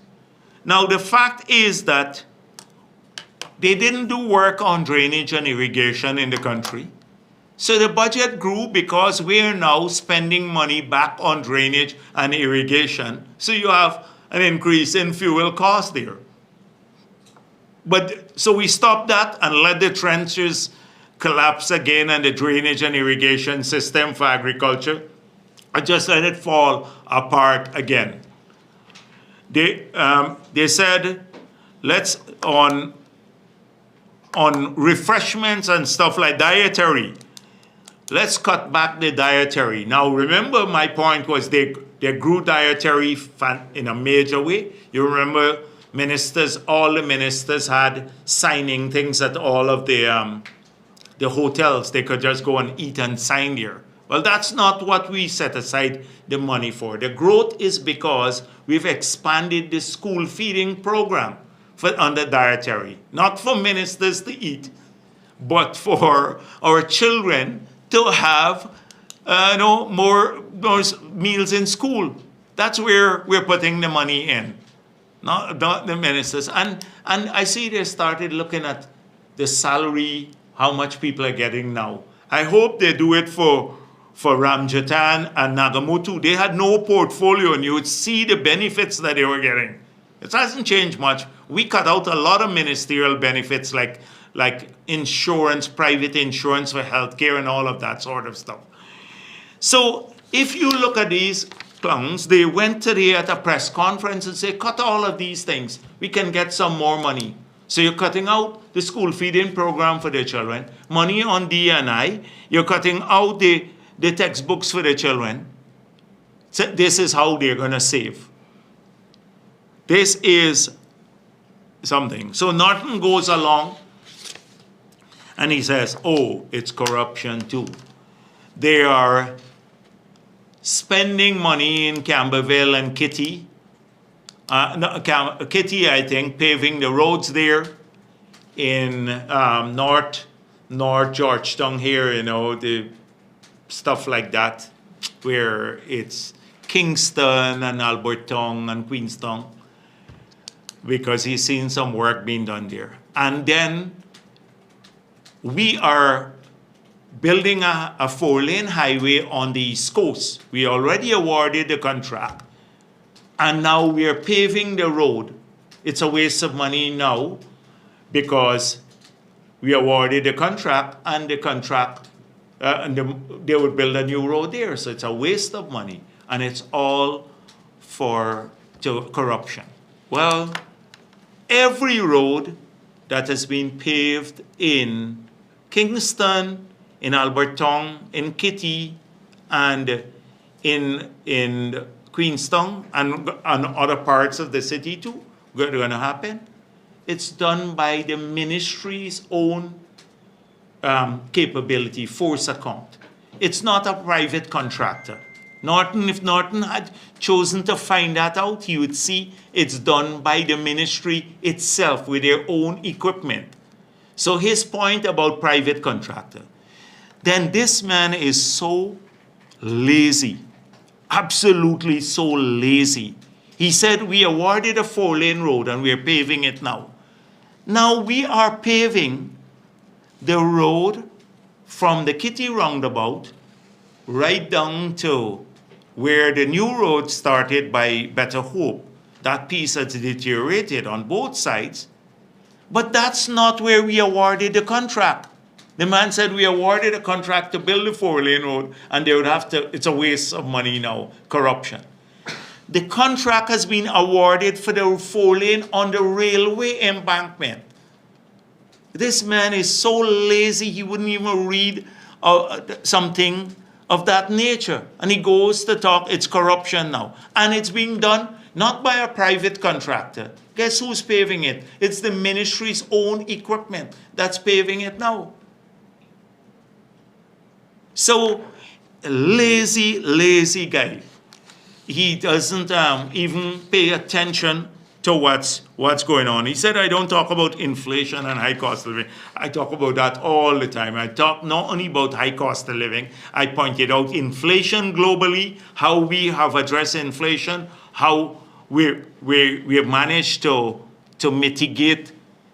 Now the fact is that they didn't do work on drainage and irrigation in the country. So the budget grew because we are now spending money back on drainage and irrigation. So you have an increase in fuel cost there. But so we stopped that and let the trenches collapse again and the drainage and irrigation system for agriculture. I just let it fall apart again. They said, let's on refreshments and stuff like dietary, let's cut back the dietary. Now remember, my point was they grew dietary in a major way. You remember ministers, all the ministers had signing things at all of the hotels. They could just go and eat and sign there. Well, that's not what we set aside the money for. The growth is because we've expanded the school feeding program under dietary, not for ministers to eat, but for our children to have more meals in school. That's where we're putting the money in, not the ministers. And I see they started looking at the salary, how much people are getting now. I hope they do it for Ramjatan and Nagamutu. They had no portfolio, and you would see the benefits that they were getting. It hasn't changed much. We cut out a lot of ministerial benefits like insurance, private insurance for healthcare and all of that sort of stuff. So if you look at these clowns, they went today at a press conference and say, cut all of these things. We can get some more money. So you're cutting out the school feeding program for the children, money on D&I, you're cutting out the textbooks for the children. So this is how they're going to save. This is something. So Norton goes along and he says, oh, it's corruption too. They are spending money in Camberville and Katy. Katy, I think, paving the roads there in North Georgetown here, stuff like that, where it's Kingston and Alberton and Queenstown, because he's seen some work being done there. And then we are building a 4-lane highway on the East Coast. We already awarded the contract, and now we are paving the road. It's a waste of money now because we awarded the contract, and the contract, they would build a new road there. So it's a waste of money, and it's all for corruption. Well, every road that has been paved in Kingston, in Alberton, in Katy, and in Queenstown, and other parts of the city too, going to happen. It's done by the ministry's own capability, force account. It's not a private contractor. Norton, if Norton had chosen to find that out, he would see it's done by the ministry itself with their own equipment. So his point about private contractor, then this man is so lazy, absolutely so lazy. He said, we awarded a 4-lane road and we're paving it now. Now we are paving the road from the Katy roundabout right down to where the new road started by Better Hope. That piece has deteriorated on both sides. But that's not where we awarded the contract. The man said we awarded a contract to build a 4-lane road, and they would have to, it's a waste of money now, corruption. The contract has been awarded for the 4-lane on the railway embankment. This man is so lazy, he wouldn't even read something of that nature. And he goes to talk, it's corruption now. And it's being done not by a private contractor. Guess who's paving it? It's the ministry's own equipment that's paving it now. So, lazy, lazy guy. He doesn't even pay attention to what's going on. He said, I don't talk about inflation and high cost of living. I talk about that all the time. I talk not only about high cost of living, I pointed out inflation globally, how we have addressed inflation, how we have managed to mitigate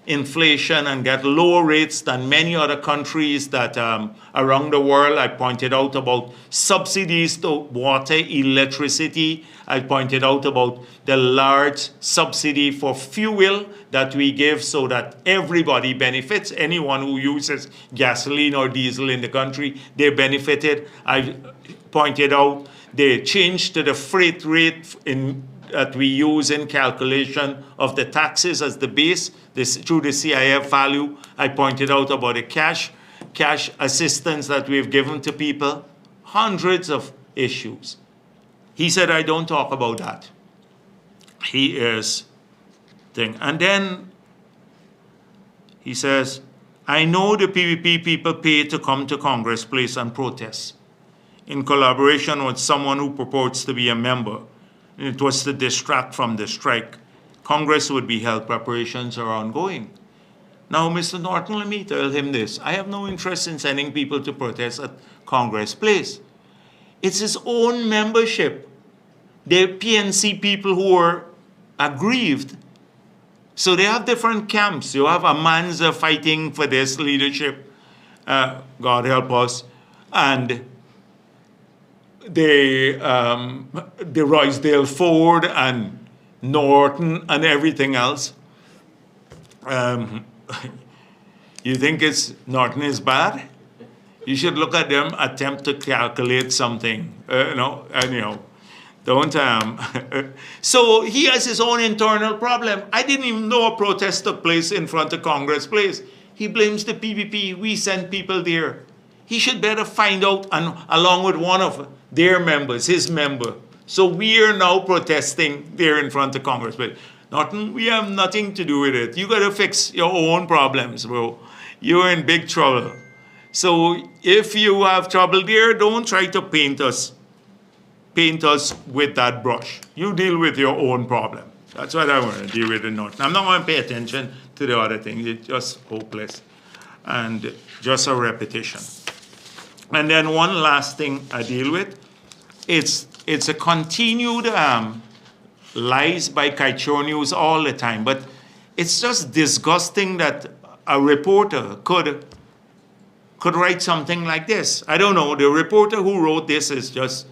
inflation and get lower rates than many other countries that around the world. I pointed out about subsidies to water, electricity. I pointed out about the large subsidy for fuel that we give so that everybody benefits. Anyone who uses gasoline or diesel in the country, they benefited. I pointed out the change to the freight rate that we use in calculation of the taxes as the base through the CIF value. I pointed out about the cash assistance that we've given to people. Hundreds of issues. He said, I don't talk about that. He is thing. And then he says, I know the PPP people pay to come to Congress Place and protest in collaboration with someone who purports to be a member. It was to distract from the strike. Congress would be held, preparations are ongoing. Now, Mr. Norton, let me tell him this. I have no interest in sending people to protest at Congress Place. It's his own membership. The PNC people who are aggrieved. So they have different camps. You have Amanza fighting for this leadership, God help us, and the Roysdale Ford and Norton and everything else. You think Norton is bad? You should look at them attempt to calculate something, don't. So he has his own internal problem. I didn't even know a protest took place in front of Congress Place. He blames the PPP. We sent people there. He should better find out, and along with one of their members, his member. So we are now protesting there in front of Congress. But Norton, we have nothing to do with it. You got to fix your own problems, bro. You're in big trouble. So if you have trouble there, don't try to paint us with that brush. You deal with your own problem. That's what I want to deal with in Norton. I'm not going to pay attention to the other things. It's just hopeless and just a repetition. And then one last thing I deal with, it's a continued lies by Kaichor News all the time, but it's just disgusting that a reporter could write something like this. I don't know, the reporter who wrote this is just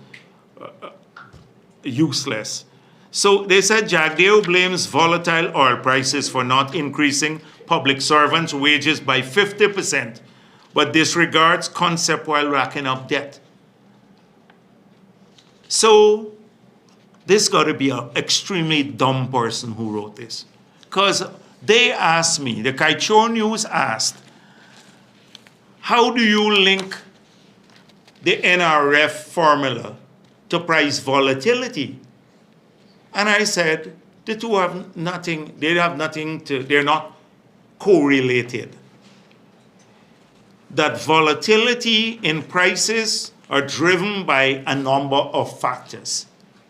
useless. So they said Jagdeo blames volatile oil prices for not increasing public servants' wages by 50%, but disregards concept while racking up debt. So this got to be an extremely dumb person who wrote this. Because they asked me, the Kaichor News asked, how do you link the NRF formula to price volatility? And I said, the two have nothing, they're not correlated. That volatility in prices are driven by a number of factors.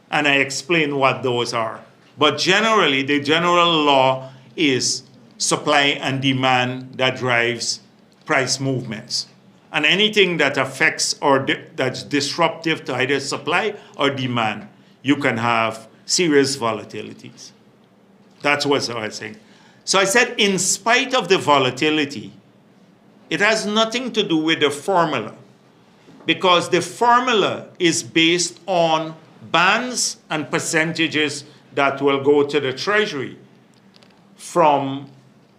And I explain what those are. But generally, the general law is supply and demand that drives price movements. And anything that affects or that's disruptive to either supply or demand, you can have serious volatilities. That's what I was saying. So I said, in spite of the volatility, it has nothing to do with the formula, because the formula is based on bands and percentages that will go to the Treasury from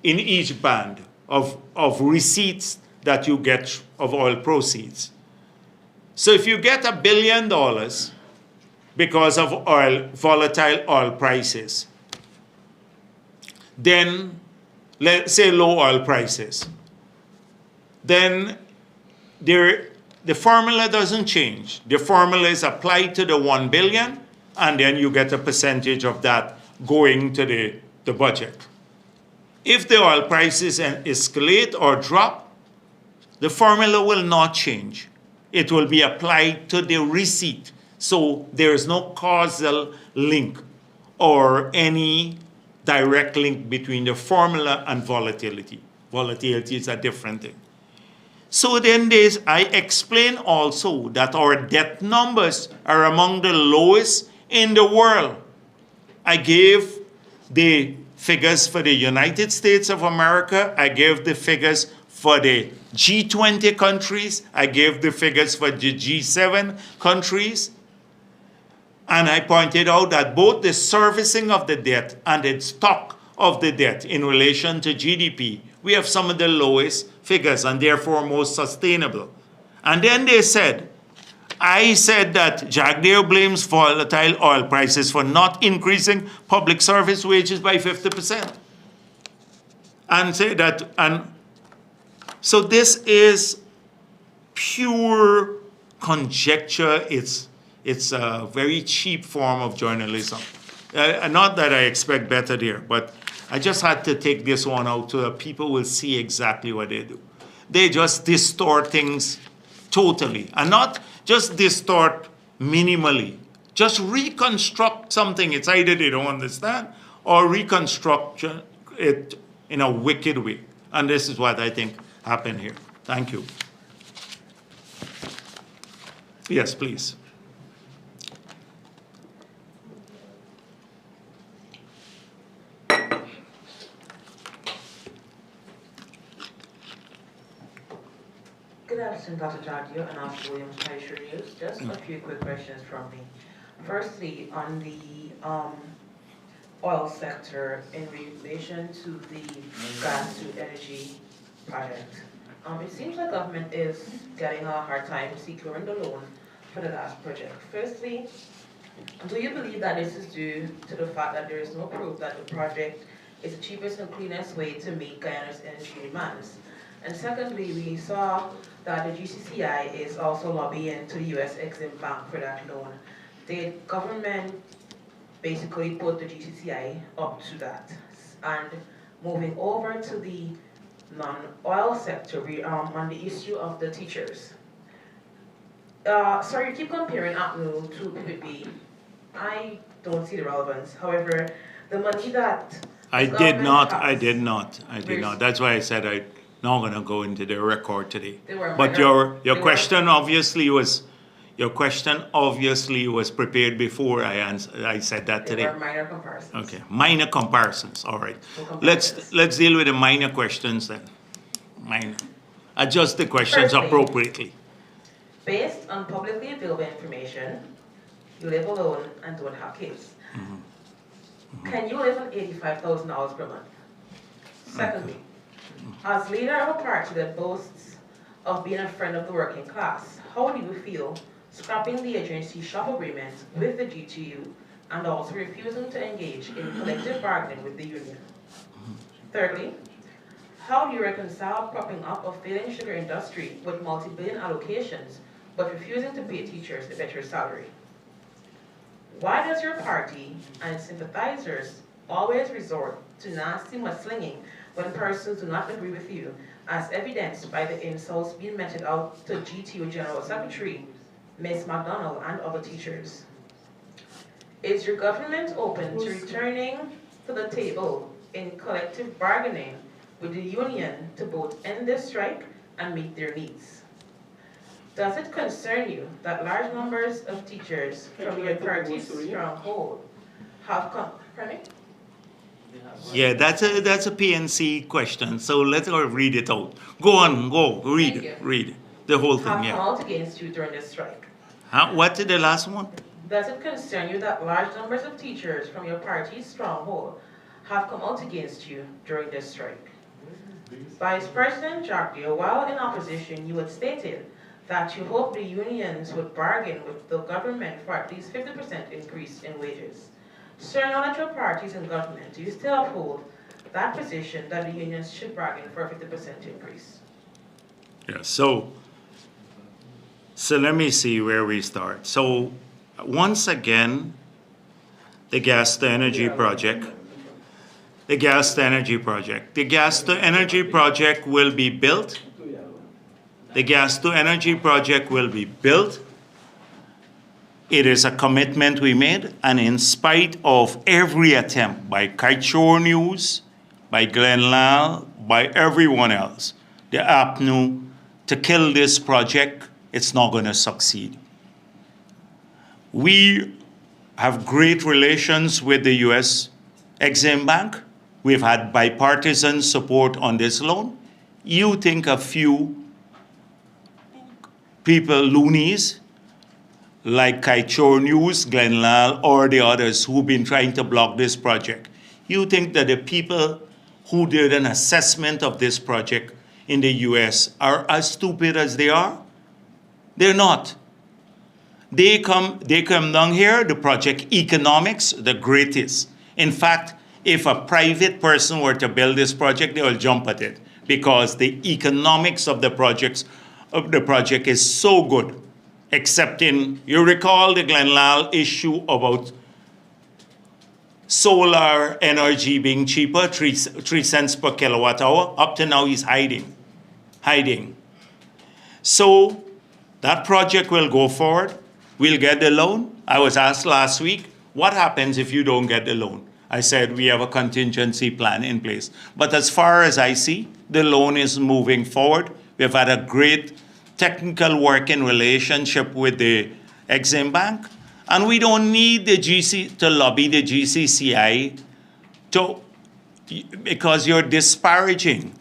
in each band of receipts that you get of oil proceeds. So if you get $1 billion because of volatile oil prices, then let's say low oil prices, then the formula doesn't change. The formula is applied to the 1 billion, and then you get a percentage of that going to the budget. If the oil prices escalate or drop, the formula will not change. It will be applied to the receipt. So there is no causal link or any direct link between the formula and volatility. Volatility is a different thing. So then I explain also that our debt numbers are among the lowest in the world. I gave the figures for the United States of America. I gave the figures for the G20 countries. I gave the figures for the G7 countries. And I pointed out that both the servicing of the debt and the stock of the debt in relation to GDP, we have some of the lowest figures and therefore most sustainable. And then they said, I said that Jagdeo blames volatile oil prices for not increasing public service wages by 50%. And say that, and so this is pure conjecture. It's a very cheap form of journalism. Not that I expect better there, but I just had to take this one out so that people will see exactly what they do. They just distort things totally, and not just distort minimally. Just reconstruct something. It's either they don't understand or reconstruct it in a wicked way. And this is what I think happened here. Thank you. Yes, please. Good afternoon, Dr. Jagdeo and Dr. Williams, Kaichor News. Just a few quick questions from me. Firstly, on the oil sector in relation to the gas to energy project, it seems like government is getting a hard time securing the loan for the gas project. Firstly, do you believe that this is due to the fact that there is no proof that the project is the cheapest and cleanest way to meet Guyana's energy demands? And secondly, we saw that the GCCI is also lobbying to the U.S. Exim Bank for that loan. The government basically put the GCCI up to that. And moving over to the non-oil sector, we on the issue of the teachers. Sorry, you keep comparing APNU to PPP. I don't see the relevance. However, the money that I did not. That's why I said Not gonna go into the record today. They were But minor- your they question obviously was prepared before I said that They today. were minor comparisons. Okay, minor comparisons, all right. So comparisons. Let's deal with the minor questions then. Minor. Adjust the questions Firstly, appropriately. Based on publicly available information, you live alone and don't have kids. Can you live on $85,000 per month? Secondly, as leader of a party that boasts of being a friend of the working class, how do you feel scrapping the agency shop agreement with the GTU and also refusing to engage in collective bargaining with the union? Thirdly, how do you reconcile propping up a failing sugar industry with multi-billion allocations but refusing to pay teachers a better salary? Why does your party and its sympathizers always resort to nasty mudslinging when persons do not agree with you, as evidenced by the insults being meted out to GTO General Secretary, Ms. McDonald, and other teachers? Is your government open to returning to the table in collective bargaining with the union to both end this strike and meet their needs? Does it concern you that large numbers of teachers from your party's stronghold have come? Pardon me? Yeah, that's a PNC question, so let's read it out. Go on, read Thank you. it, read it. The whole Have thing, come yeah. out against you during this strike? What did the last one? Does it concern you that large numbers of teachers from your party's stronghold have come out against you during this strike? Vice President Jagdeo, while in opposition, you had stated that you hope the unions would bargain with the government for at least 50% increase in wages. Sir, now that your party is in government, do you still uphold that position that the unions should bargain for a 50% increase? Yeah, so let me see where we start. So once again, the gas to energy project. The gas to energy project. The gas to energy project will be built. The gas to energy project will be built. It is a commitment we made, and in spite of every attempt by Kiteshore News, by Glenn Lal, by everyone else, the APNU, to kill this project, it's not going to succeed. We have great relations with the U.S. Exim Bank. We've had bipartisan support on this loan. You think a few people, loonies, like Kiteshore News, Glenn Lal, or the others who've been trying to block this project. You think that the people who did an assessment of this project in the US are as stupid as they are? They're not. They come down here, the project economics, the greatest. In fact, if a private person were to build this project, they will jump at it because the economics of the project is so good. Except you recall the Glenn Lal issue about solar energy being cheaper, 3 cents per kilowatt hour. Up to now, he's hiding. So that project will go forward. We'll get the loan. I was asked last week, what happens if you don't get the loan? I said, we have a contingency plan in place. But as far as I see, the loan is moving forward. We've had a great technical working relationship with the Exim Bank. And we don't need the to lobby the GCCI because you're disparaging.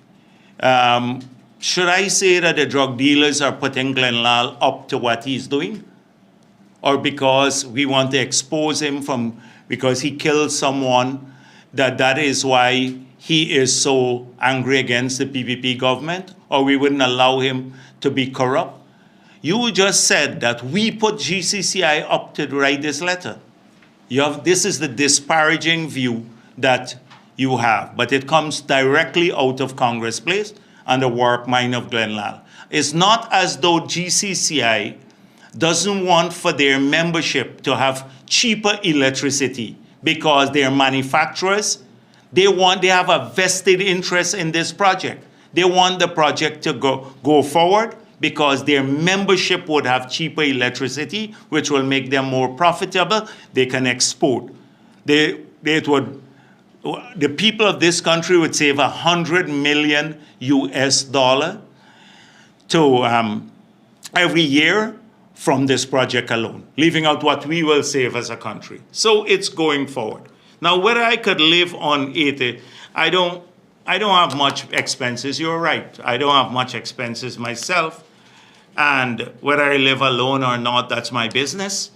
Should I say that the drug dealers are putting Glenn Lal up to what he's doing? Or because we want to expose him because he killed someone, that is why he is so angry against the PPP government? Or we wouldn't allow him to be corrupt? You just said that we put GCCI up to write this letter. This is the disparaging view that you have, but it comes directly out of Congress Place and the work mind of Glenn Lal. It's not as though GCCI doesn't want for their membership to have cheaper electricity because they're manufacturers. They have a vested interest in this project. They want the project to go forward because their membership would have cheaper electricity, which will make them more profitable. They can export. It would the people of this country would save $100 million US to every year from this project alone, leaving out what we will save as a country. So it's going forward. Now, whether I could live on 80, I don't have much expenses. You're right. I don't have much expenses myself. And whether I live alone or not, that's my business.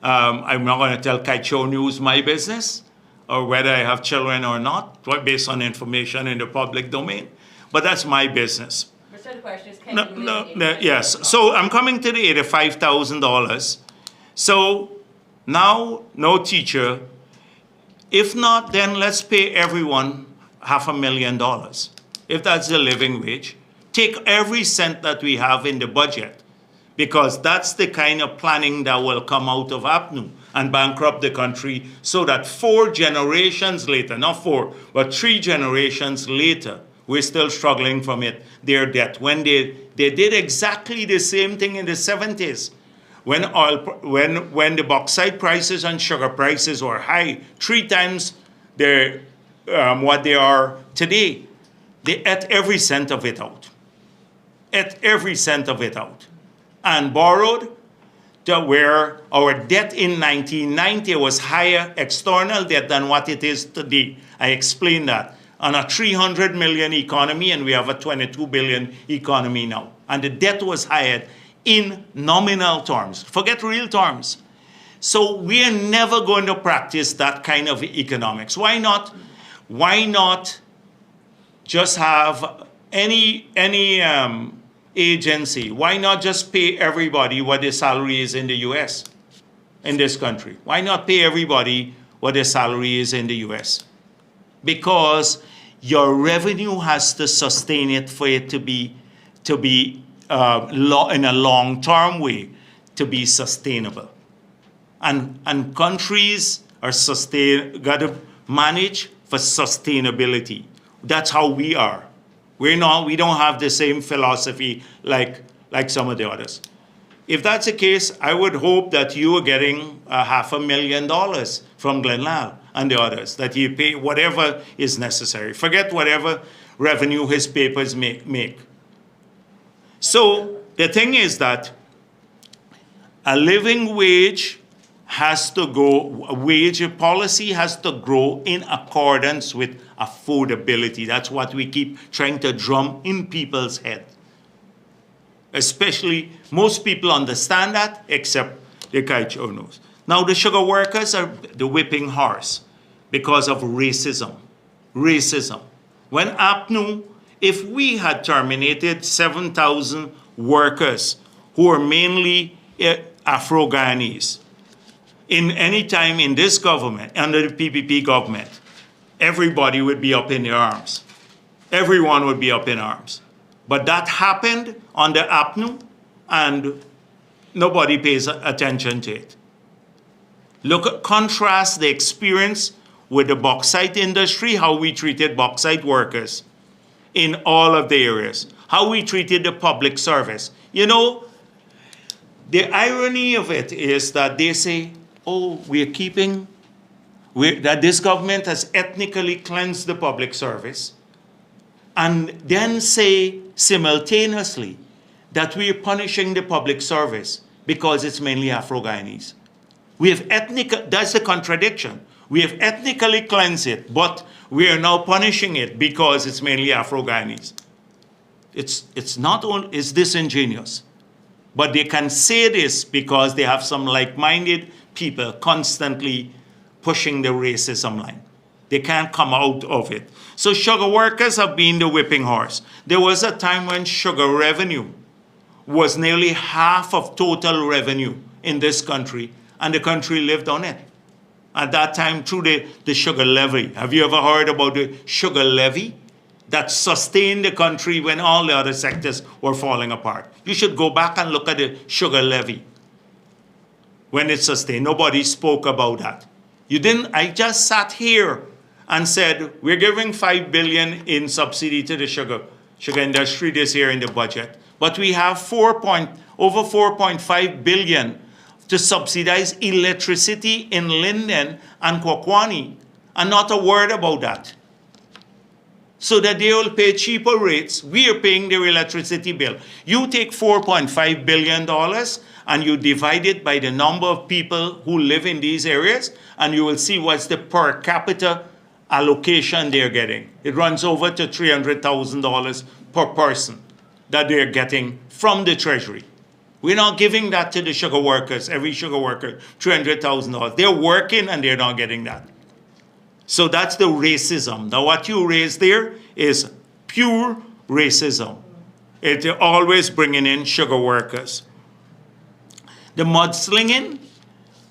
I'm not going to tell Kite Show News my business, or whether I have children or not, based on information in the public domain. But that's my business. So the question is, can you live in Yes. So I'm coming to the $85,000. So now, no teacher. If not, then let's pay everyone $500,000. If that's the living wage, take every cent that we have in the budget, because that's the kind of planning that will come out of APNU and bankrupt the country, so that 4 generations later, not 4, but 3 generations later, we're still struggling from their debt. When they did exactly the same thing in the 70s, when the bauxite prices and sugar prices were high, 3 times what they are today, they ate every cent of it out. Ate every cent of it out. And borrowed to where our debt in 1990 was higher external debt than what it is today. I explained that. On a 300 million economy, and we have a 22 billion economy now. And the debt was higher in nominal terms. Forget real terms. So we are never going to practice that kind of economics. Why not? Why not just have any agency? Why not just pay everybody what their salary is in the US, in this country? Why not pay everybody what their salary is in the US? Because your revenue has to sustain it for it to be in a long-term way, to be sustainable. And countries are got to manage for sustainability. That's how we are. We don't have the same philosophy like some of the others. If that's the case, I would hope that you are getting $500,000 from Glenlal and the others, that you pay whatever is necessary. Forget whatever revenue his papers make. So the thing is that a living wage has to go, a wage policy has to grow in accordance with affordability. That's what we keep trying to drum in people's head. Especially, most people understand that, except the Kite owners. Now, the sugar workers are the whipping horse because of racism. Racism. When APNU, if we had terminated 7,000 workers who are mainly Afro-Guyanese, in any time in this government, under the PPP government, everybody would be up in their arms. Everyone would be up in arms. But that happened under APNU, and nobody pays attention to it. Contrast the experience with the bauxite industry, how we treated bauxite workers in all of the areas, how we treated the public service. You know, the irony of it is that they say, oh, that this government has ethnically cleansed the public service, and then say simultaneously that we are punishing the public service because it's mainly Afro-Guyanese. That's the contradiction. We have ethnically cleansed it, but we are now punishing it because it's mainly Afro-Guyanese. It's disingenuous. But they can say this because they have some like-minded people constantly pushing the racism line. They can't come out of it. So sugar workers have been the whipping horse. There was a time when sugar revenue was nearly half of total revenue in this country, and the country lived on it. At that time, through the sugar levy. Have you ever heard about the sugar levy that sustained the country when all the other sectors were falling apart? You should go back and look at the sugar levy when it sustained. Nobody spoke about that. You didn't. I just sat here and said, we're giving $5 billion in subsidy to the sugar industry this year in the budget, but we have over $4.5 billion to subsidize electricity in Linden and Kwakwani and not a word about that. So that they will pay cheaper rates. We are paying their electricity bill. You take $4.5 billion and you divide it by the number of people who live in these areas, and you will see what's the per capita allocation they're getting. It runs over to $300,000 per person that they're getting from the Treasury. We're not giving that to the sugar workers, every sugar worker, $300,000. They're working and they're not getting that. So that's the racism. Now what you raise there is pure racism. It's always bringing in sugar workers. The mudslinging,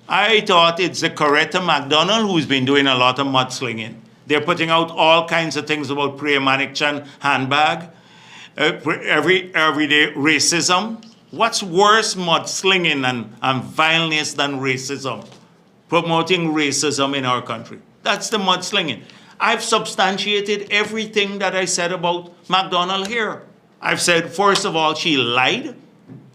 I thought it's the Coretta McDonald who's been doing a lot of mudslinging. They're putting out all kinds of things about Priya Manikchan handbag, everyday racism. What's worse mudslinging and vileness than racism? Promoting racism in our country. That's the mudslinging. I've substantiated everything that I said about McDonald here. I've said, first of all, she lied.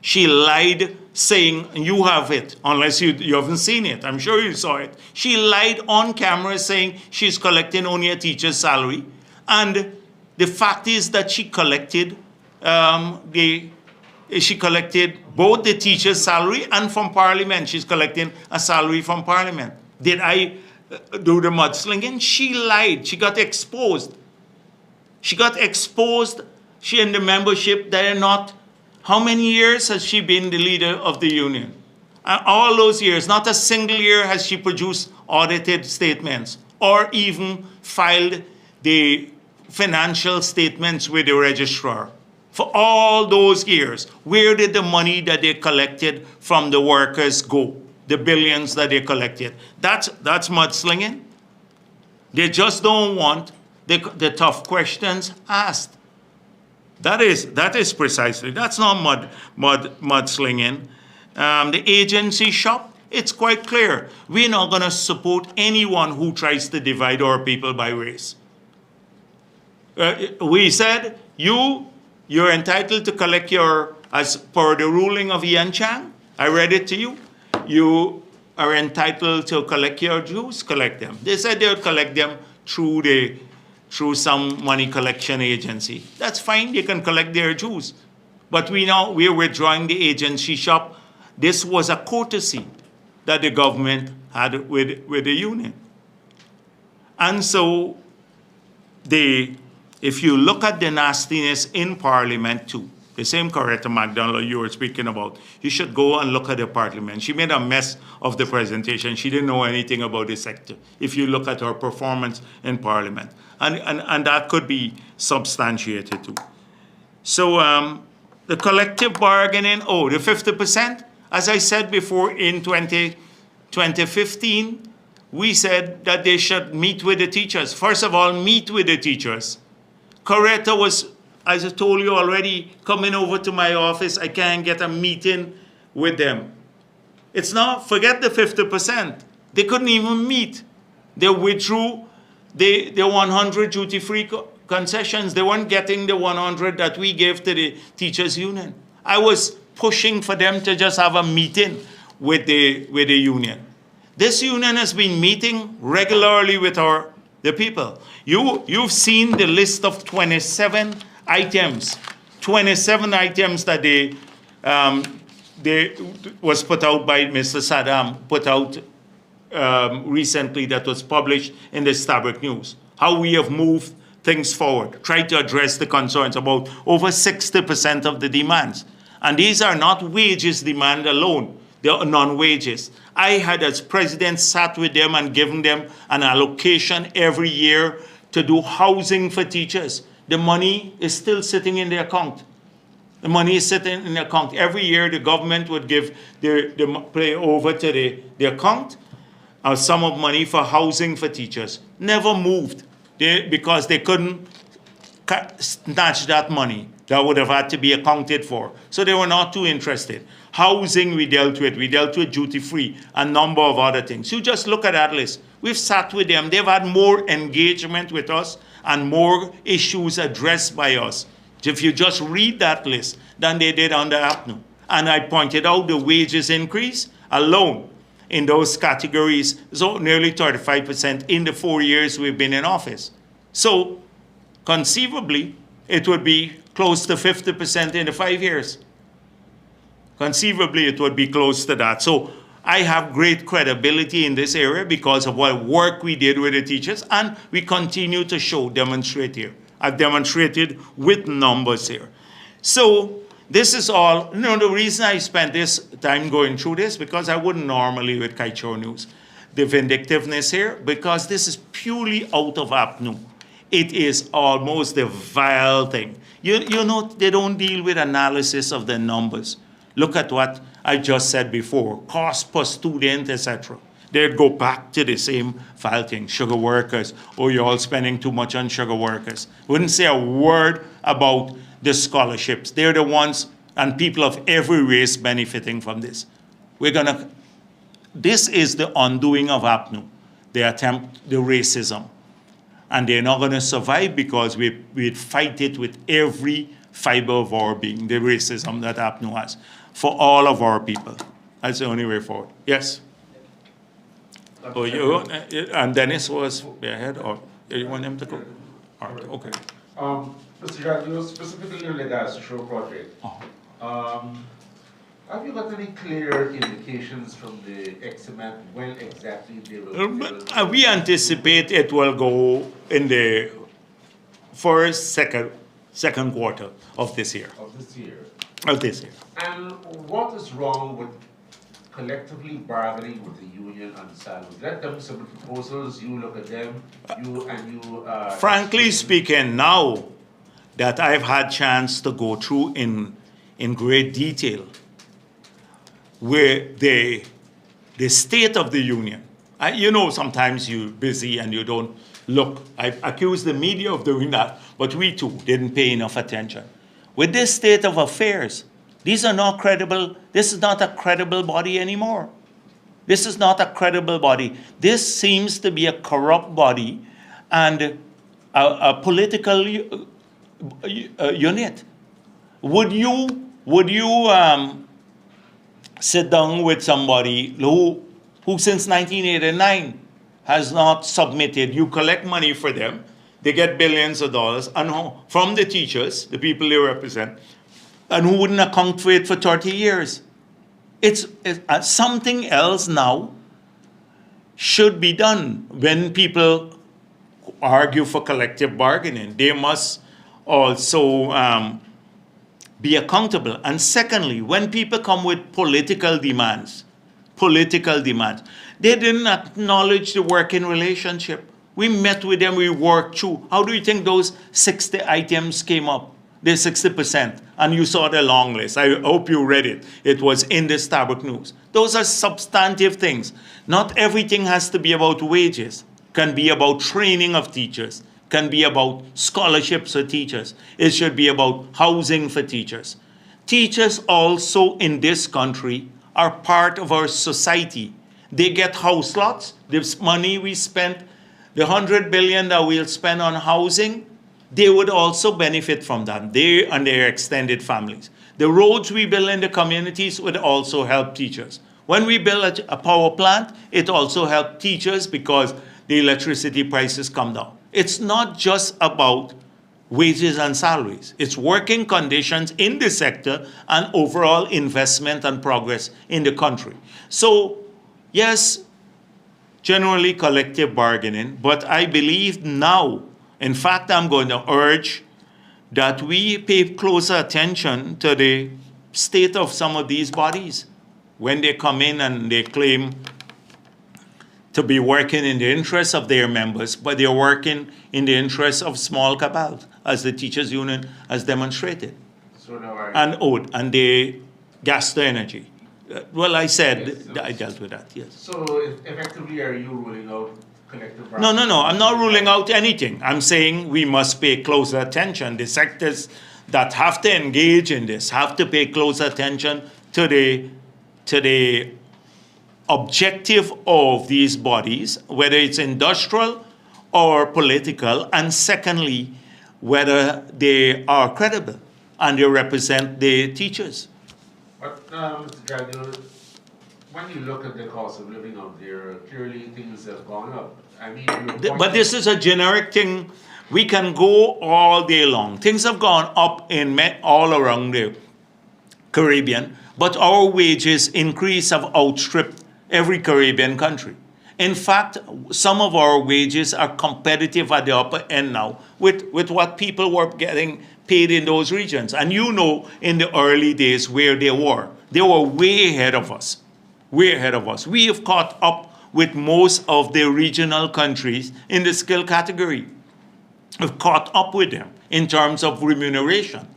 She lied saying, you have it, unless you haven't seen it. I'm sure you saw it. She lied on camera saying she's collecting only a teacher's salary. And the fact is that she collected both the teacher's salary and from Parliament. She's collecting a salary from Parliament. Did I do the mudslinging? She lied. She got exposed. She got exposed. She and the membership, they are not. How many years has she been the leader of the union? All those years, not a single year has she produced audited statements or even filed the financial statements with the registrar. For all those years, where did the money that they collected from the workers go? The billions that they collected. That's mudslinging. They just don't want the tough questions asked. That is precisely. That's not mudslinging. The agency shop, it's quite clear. We're not going to support anyone who tries to divide our people by race. We said, you're entitled to collect as per the ruling of Ian Chang. I read it to you. You are entitled to collect your dues, collect them. They said they would collect them through some money collection agency. That's fine, they can collect their dues. But we're withdrawing the agency shop. This was a courtesy that the government had with the union. And so if you look at the nastiness in Parliament too, the same Coretta McDonald you were speaking about, you should go and look at the Parliament. She made a mess of the presentation. She didn't know anything about the sector, if you look at her performance in Parliament. And that could be substantiated too. So the collective bargaining, the 50%, as I said before, in 2015, we said that they should meet with the teachers. First of all, meet with the teachers. Coretta was, as I told you already, coming over to my office. I can't get a meeting with them. It's not, forget the 50%. They couldn't even meet. They withdrew the 100 duty-free concessions. They weren't getting the 100 that we gave to the teachers' union. I was pushing for them to just have a meeting with the union. This union has been meeting regularly with the people. You've seen the list of 27 items. 27 items that they was put out by Mr. Saddam, put out recently, that was published in the Starbuck News. How we have moved things forward, tried to address the concerns about over 60% of the demands. And these are not wages demand alone. They are non-wages. I had, as president, sat with them and given them an allocation every year to do housing for teachers. The money is still sitting in the account. The money is sitting in the account. Every year, the government would give pay over to the account a sum of money for housing for teachers. Never moved because they couldn't snatch that money. That would have had to be accounted for. So they were not too interested. Housing we dealt with. We dealt with duty-free, a number of other things. You just look at that list. We've sat with them. They've had more engagement with us and more issues addressed by us, if you just read that list, than they did under APNU. And I pointed out the wages increase alone in those categories, so nearly 35% in the 4 years we've been in office. So conceivably, it would be close to 50% in the 5 years. Conceivably, it would be close to that. So I have great credibility in this area because of what work we did with the teachers, and we continue to demonstrate here. I've demonstrated with numbers here. So this is all, the reason I spent this time going through this, because I wouldn't normally with Kaichor News, the vindictiveness here, because this is purely out of APNU. It is almost the vile thing. You know, they don't deal with analysis of the numbers. Look at what I just said before, cost per student, etc. They'd go back to the same file thing, sugar workers. Oh, you're all spending too much on sugar workers. Wouldn't say a word about the scholarships. They're the ones, and people of every race benefiting from this. This is the undoing of APNU, the attempt, the racism. And they're not gonna survive because we'd fight it with every fiber of our being, the racism that APNU has, for all of our people. That's the only way forward. Yes? Oh, and Dennis was ahead, or you want him to go? All right, okay. Mr. Jagdeo, specifically on the gas show project, have you got any clear indications from the XMF when exactly they will? We anticipate it will go in the second quarter of this year. Of this year. And what is wrong with collectively bargaining with the union on salaries? Let them submit proposals, you look at them, frankly speaking, now that I've had chance to go through in great detail where the state of the union, you know, sometimes you're busy and you don't look. I accuse the media of doing that, but we too didn't pay enough attention. With this state of affairs, these are not credible. This is not a credible body anymore. This is not a credible body. This seems to be a corrupt body and a political unit. Would you sit down with somebody who since 1989 has not submitted? You collect money for them, they get billions of dollars, and from the teachers, the people they represent, and who wouldn't account for it for 30 years. It's something else now should be done. When people argue for collective bargaining, they must also be accountable. And secondly, when people come with political demands, they didn't acknowledge the working relationship. We met with them, we worked through. How do you think those 60 items came up? The 60%, and you saw the long list. I hope you read it. It was in the Starbuck News. Those are substantive things. Not everything has to be about wages. Can be about training of teachers. Can be about scholarships for teachers. It should be about housing for teachers. Teachers also in this country are part of our society. They get house lots. This money we spent, the $100 billion that we'll spend on housing, they would also benefit from that, they and their extended families. The roads we build in the communities would also help teachers. When we build a power plant, it also helps teachers because the electricity prices come down. It's not just about wages and salaries. It's working conditions in the sector and overall investment and progress in the country. So, yes, generally collective bargaining, but I believe now, in fact, I'm going to urge that we pay closer attention to the state of some of these bodies when they come in and they claim to be working in the interests of their members, but they're working in the interests of small cabals, as the teachers' union has demonstrated. So now and they gas the energy. Well, I said, yes, I dealt with that, yes. So effectively, are you ruling out collective bargaining? No, I'm not ruling out anything. I'm saying we must pay closer attention. The sectors that have to engage in this have to pay close attention to the objective of these bodies, whether it's industrial or political, and secondly, whether they are credible and they represent the teachers. But Mr. Jagdeo, when you look at the cost of living out there, clearly things have gone up. I mean, But this is a generic thing. We can go all day long. Things have gone up in all around the Caribbean, but our wages increase have outstripped every Caribbean country. In fact, some of our wages are competitive at the upper end now with what people were getting paid in those regions. And you know, in the early days where they were way ahead of us, way ahead of us. We have caught up with most of the regional countries in the skill category. We've caught up with them in terms of remuneration.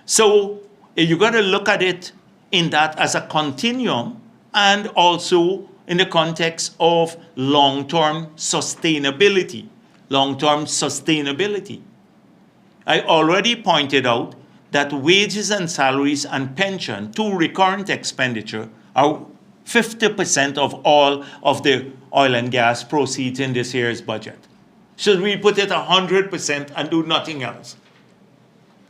So you got to look at it in that as a continuum, and also in the context of long-term sustainability. Long-term sustainability. I already pointed out that wages and salaries and pension, two recurrent expenditure, are 50% of all of the oil and gas proceeds in this year's budget. Should we put it 100% and do nothing else?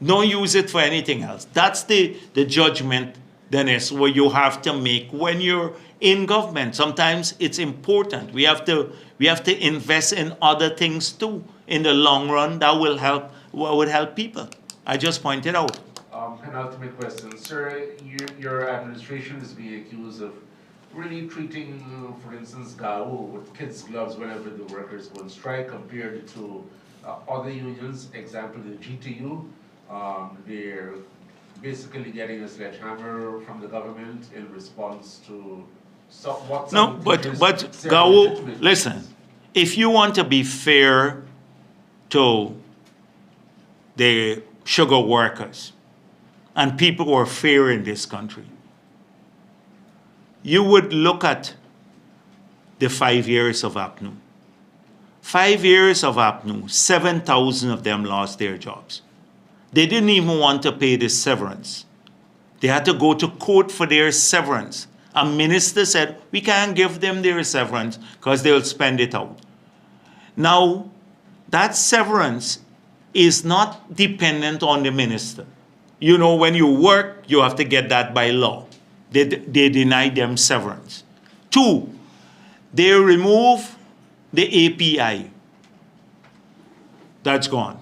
Don't use it for anything else. That's the judgment, Dennis, where you have to make when you're in government. Sometimes it's important. We have to invest in other things too. In the long run, that will help people. I just pointed out. Penultimate question. Sir, your administration is being accused of really treating, for instance, GAO with kids' gloves whenever the workers go on strike compared to other unions. Example, the GTU. They're basically getting a sledgehammer from the government in response to but GAO, listen, if you want to be fair to the sugar workers and people who are fair in this country, you would look at the 5 years of APNU. 5 years of APNU, 7,000 of them lost their jobs. They didn't even want to pay the severance. They had to go to court for their severance. A minister said, we can't give them their severance because they'll spend it out. Now, that severance is not dependent on the minister. You know, when you work, you have to get that by law. They denied them severance. 2, they remove the API. That's gone.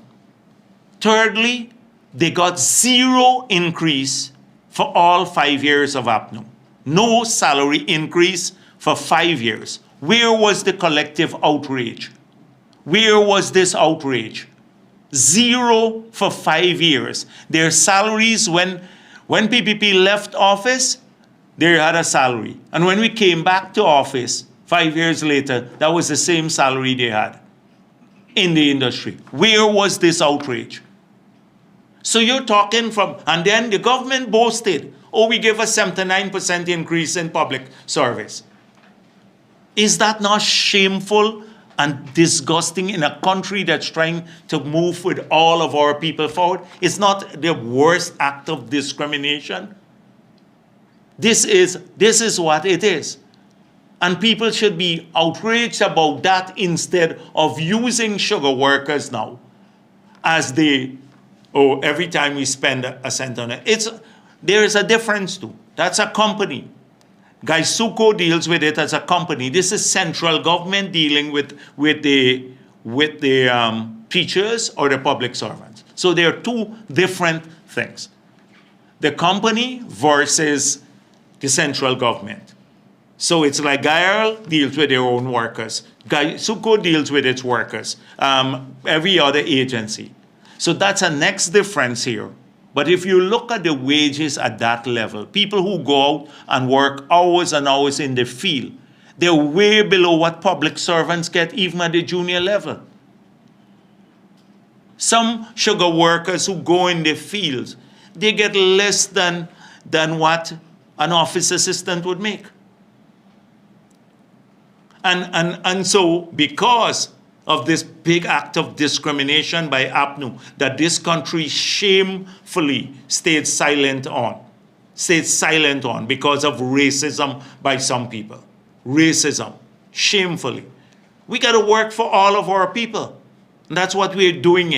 Thirdly, they got 0 increase for all 5 years of APNU. No salary increase for 5 years. Where was the collective outrage? Where was this outrage? 0 for 5 years. Their salaries, when PPP left office, they had a salary. And when we came back to office 5 years later, that was the same salary they had in the industry. Where was this outrage? So you're talking from, and then the government boasted, oh, we give a 79% increase in public service. Is that not shameful and disgusting in a country that's trying to move with all of our people forward? It's not the worst act of discrimination. This is what it is. And people should be outraged about that instead of using sugar workers now as every time we spend a cent on it. There is a difference too. That's a company. Gaisuco deals with it as a company. This is central government dealing with the teachers or the public servants. So there are two different things. The company versus the central government. So it's like GAIRL deals with their own workers. Gaisuco deals with its workers. Every other agency. So that's a next difference here. But if you look at the wages at that level, people who go out and work hours and hours in the field, they're way below what public servants get even at the junior level. Some sugar workers who go in the fields, they get less than what an office assistant would make. And so because of this big act of discrimination by APNU that this country shamefully stayed silent on because of racism by some people. Racism, shamefully. We got to work for all of our people. And that's what we're doing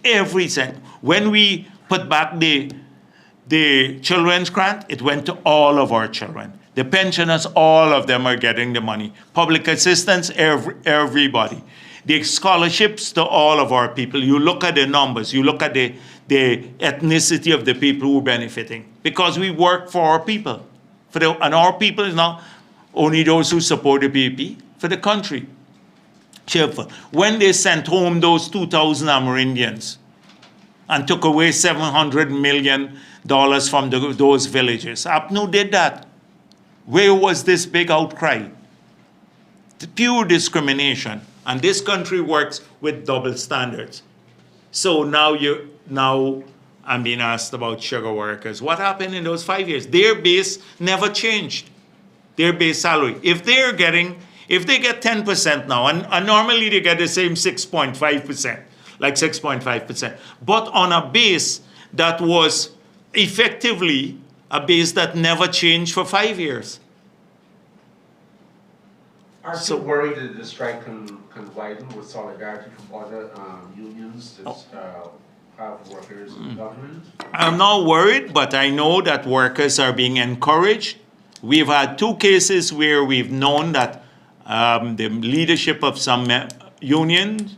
every cent. When we put back the children's grant, it went to all of our children. The pensioners, all of them are getting the money. Public assistance, everybody. The scholarships to all of our people. You look at the numbers, you look at the ethnicity of the people who are benefiting. Because we work for our people. And our people is not only those who support the PPP, for the country. Cheerful. When they sent home those 2,000 Amerindians and took away $700 million from those villages, APNU did that. Where was this big outcry? The pure discrimination. And this country works with double standards. So now I'm being asked about sugar workers. What happened in those 5 years? Their base never changed. Their base salary. If they get 10% now, and normally they get the same 6.5%, like 6.5%, but on a base that was effectively a base that never changed for 5 years. Are you worried that the strike can widen with solidarity from other unions that have workers in government? I'm not worried, but I know that workers are being encouraged. We've had 2 cases where we've known that the leadership of some unions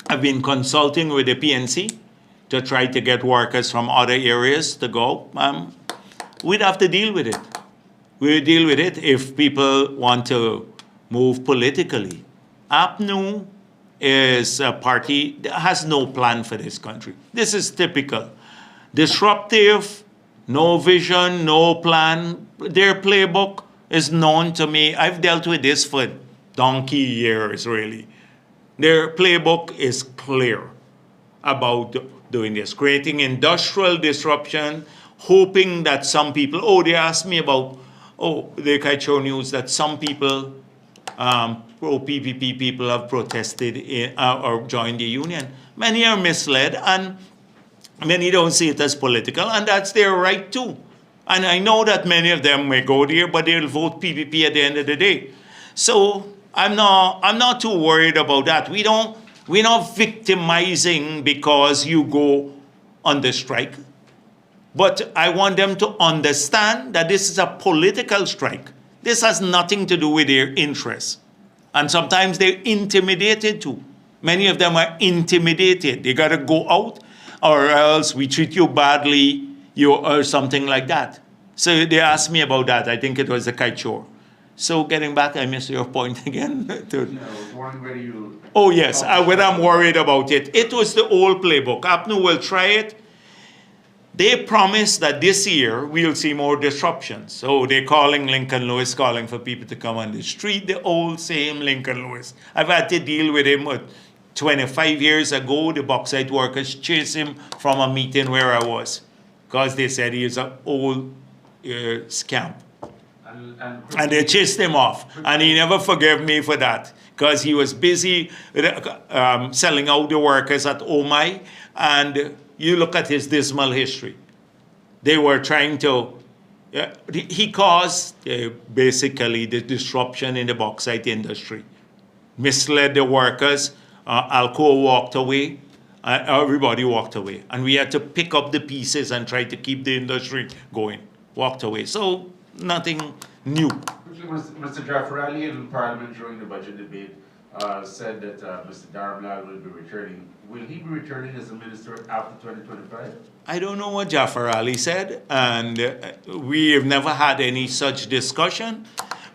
have been consulting with the PNC to try to get workers from other areas to go. We'd have to deal with it. We'll deal with it if people want to move politically. APNU is a party that has no plan for this country. This is typical. Disruptive, no vision, no plan. Their playbook is known to me. I've dealt with this for donkey years, really. Their playbook is clear about doing this, creating industrial disruption, hoping that some people, they asked me about, the Kaicho news, that some people, pro-PPP people have protested or joined the union. Many are misled and many don't see it as political, and that's their right too. And I know that many of them may go there, but they'll vote PPP at the end of the day. So I'm not too worried about that. We're not victimizing because you go on the strike. But I want them to understand that this is a political strike. This has nothing to do with their interests. And sometimes they're intimidated too. Many of them are intimidated. They got to go out or else we treat you badly, or something like that. So they asked me about that. I think it was the kite-shore. So getting back, I missed your point again. No, I was wondering whether you... Oh yes, when I'm worried about it. It was the old playbook. APNU will try it. They promised that this year we'll see more disruptions. So they're calling Lincoln Lewis, calling for people to come on the street, the old same Lincoln Lewis. I've had to deal with him 25 years ago. The bauxite workers chased him from a meeting where I was because they said he is an old scamp. And they chased him off. And he never forgave me for that because he was busy selling out the workers at OMI. And you look at his dismal history. They were trying to, he caused basically the disruption in the bauxite industry. Misled the workers. Alcoa walked away. Everybody walked away. And we had to pick up the pieces and try to keep the industry going. Walked away. So nothing new. Mr. Jaffarali in Parliament during the budget debate said that Mr. Dharamlal will be returning. Will he be returning as a minister after 2025? I don't know what Jaffarali said, and we have never had any such discussion.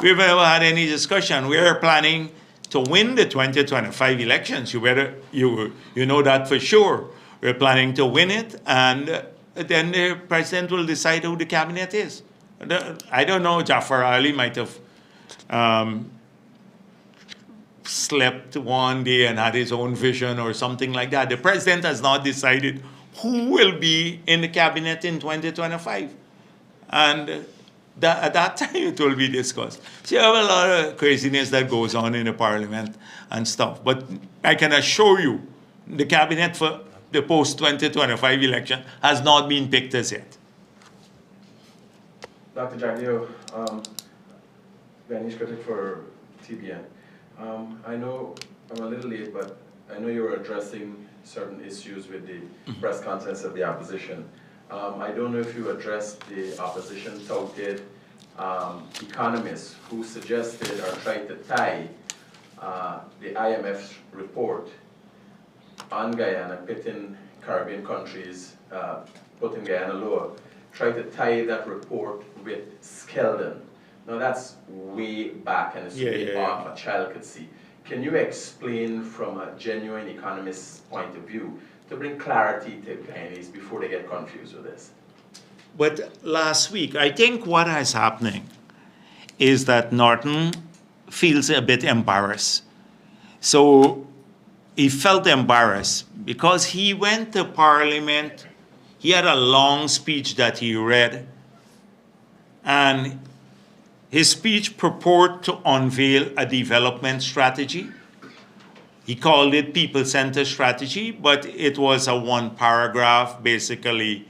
We've never had any discussion. We are planning to win the 2025 elections. You know that for sure. We're planning to win it, and then the president will decide who the cabinet is. I don't know, Jaffarali might have slept one day and had his own vision or something like that. The president has not decided who will be in the cabinet in 2025. And at that time it will be discussed. So you have a lot of craziness that goes on in the parliament and stuff. But I can assure you, the cabinet for the post-2025 election has not been picked as yet. Dr. Jagdeo, Ganesh critic for TBN. I know I'm a little late, but I know you were addressing certain issues with the press conference of the opposition. I don't know if you addressed the opposition touted economists who suggested or tried to tie the IMF's report on Guyana, pitting Caribbean countries, putting Guyana lower, tried to tie that report with Skeldon. Now that's way back and it's way off, a child could see. Can you explain from a genuine economist's point of view to bring clarity to Guyanese before they get confused with this? But last week, I think what is happening is that Norton feels a bit embarrassed. So he felt embarrassed because he went to Parliament, he had a long speech that he read, and his speech purported to unveil a development strategy. He called it people-centered strategy, but it was a one-paragraph, basically,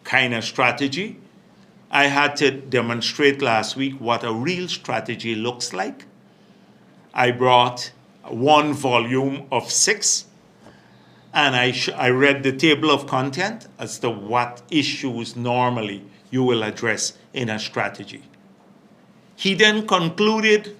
kind of strategy. I had to demonstrate last week what a real strategy looks like. I brought one volume of 6, and I read the table of content as to what issues normally you will address in a strategy. He then concluded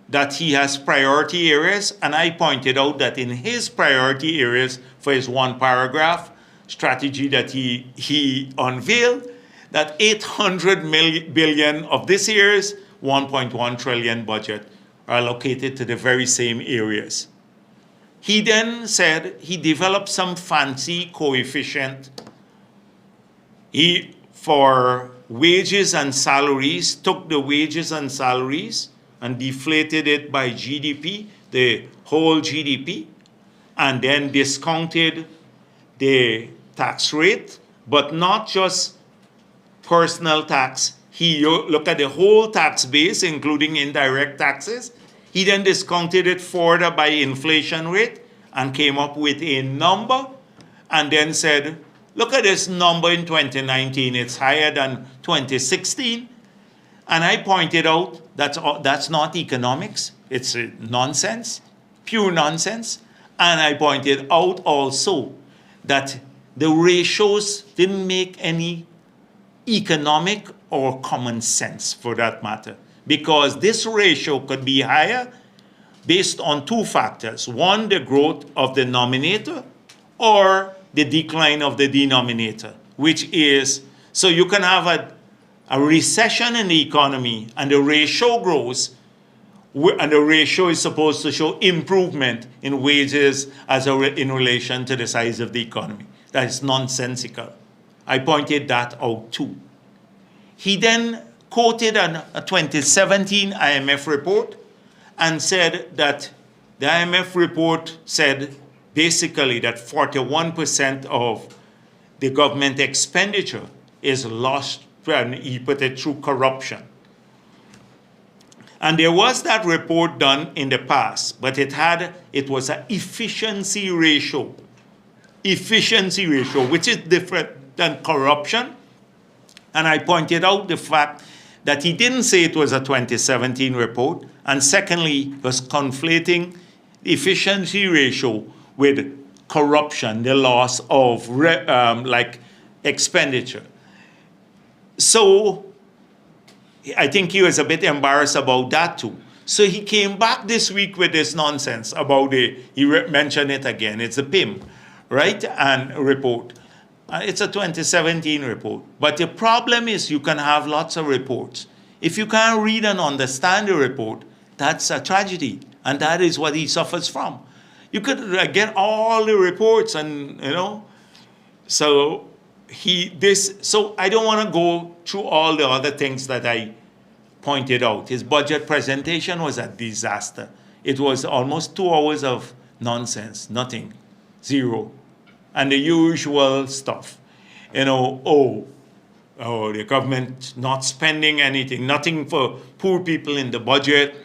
that he has priority areas, and I pointed out that in his priority areas for his one paragraph strategy that he unveiled, that 800 billion of this year's 1.1 trillion budget are allocated to the very same areas. He then said he developed some fancy coefficient. He, for wages and salaries, took the wages and salaries and deflated it by GDP, the whole GDP, and then discounted the tax rate, but not just personal tax. He looked at the whole tax base, including indirect taxes. He then discounted it further by inflation rate and came up with a number and then said, look at this number in 2019, it's higher than 2016. And I pointed out that's not economics, it's nonsense, pure nonsense. And I pointed out also that the ratios didn't make any economic or common sense for that matter, because this ratio could be higher based on 2 factors. One, the growth of the nominator, or the decline of the denominator, which is, so you can have a recession in the economy and the ratio grows, and the ratio is supposed to show improvement in wages in relation to the size of the economy. That is nonsensical. I pointed that out too. He then quoted a 2017 IMF report and said that the IMF report said basically that 41% of the government expenditure is lost, and he put it through corruption. And there was that report done in the past, but it was an efficiency ratio, which is different than corruption. And I pointed out the fact that he didn't say it was a 2017 report, and secondly, was conflating the efficiency ratio with corruption, the loss of expenditure. So I think he was a bit embarrassed about that too. So he came back this week with this nonsense about he mentioned it again, it's a PIM, right, and report. It's a 2017 report. But the problem is you can have lots of reports. If you can't read and understand the report, that's a tragedy. And that is what he suffers from. You could get all the reports and, So I don't want to go through all the other things that I pointed out. His budget presentation was a disaster. It was almost 2 hours of nonsense, nothing, zero. And the usual stuff, the government not spending anything, nothing for poor people in the budget,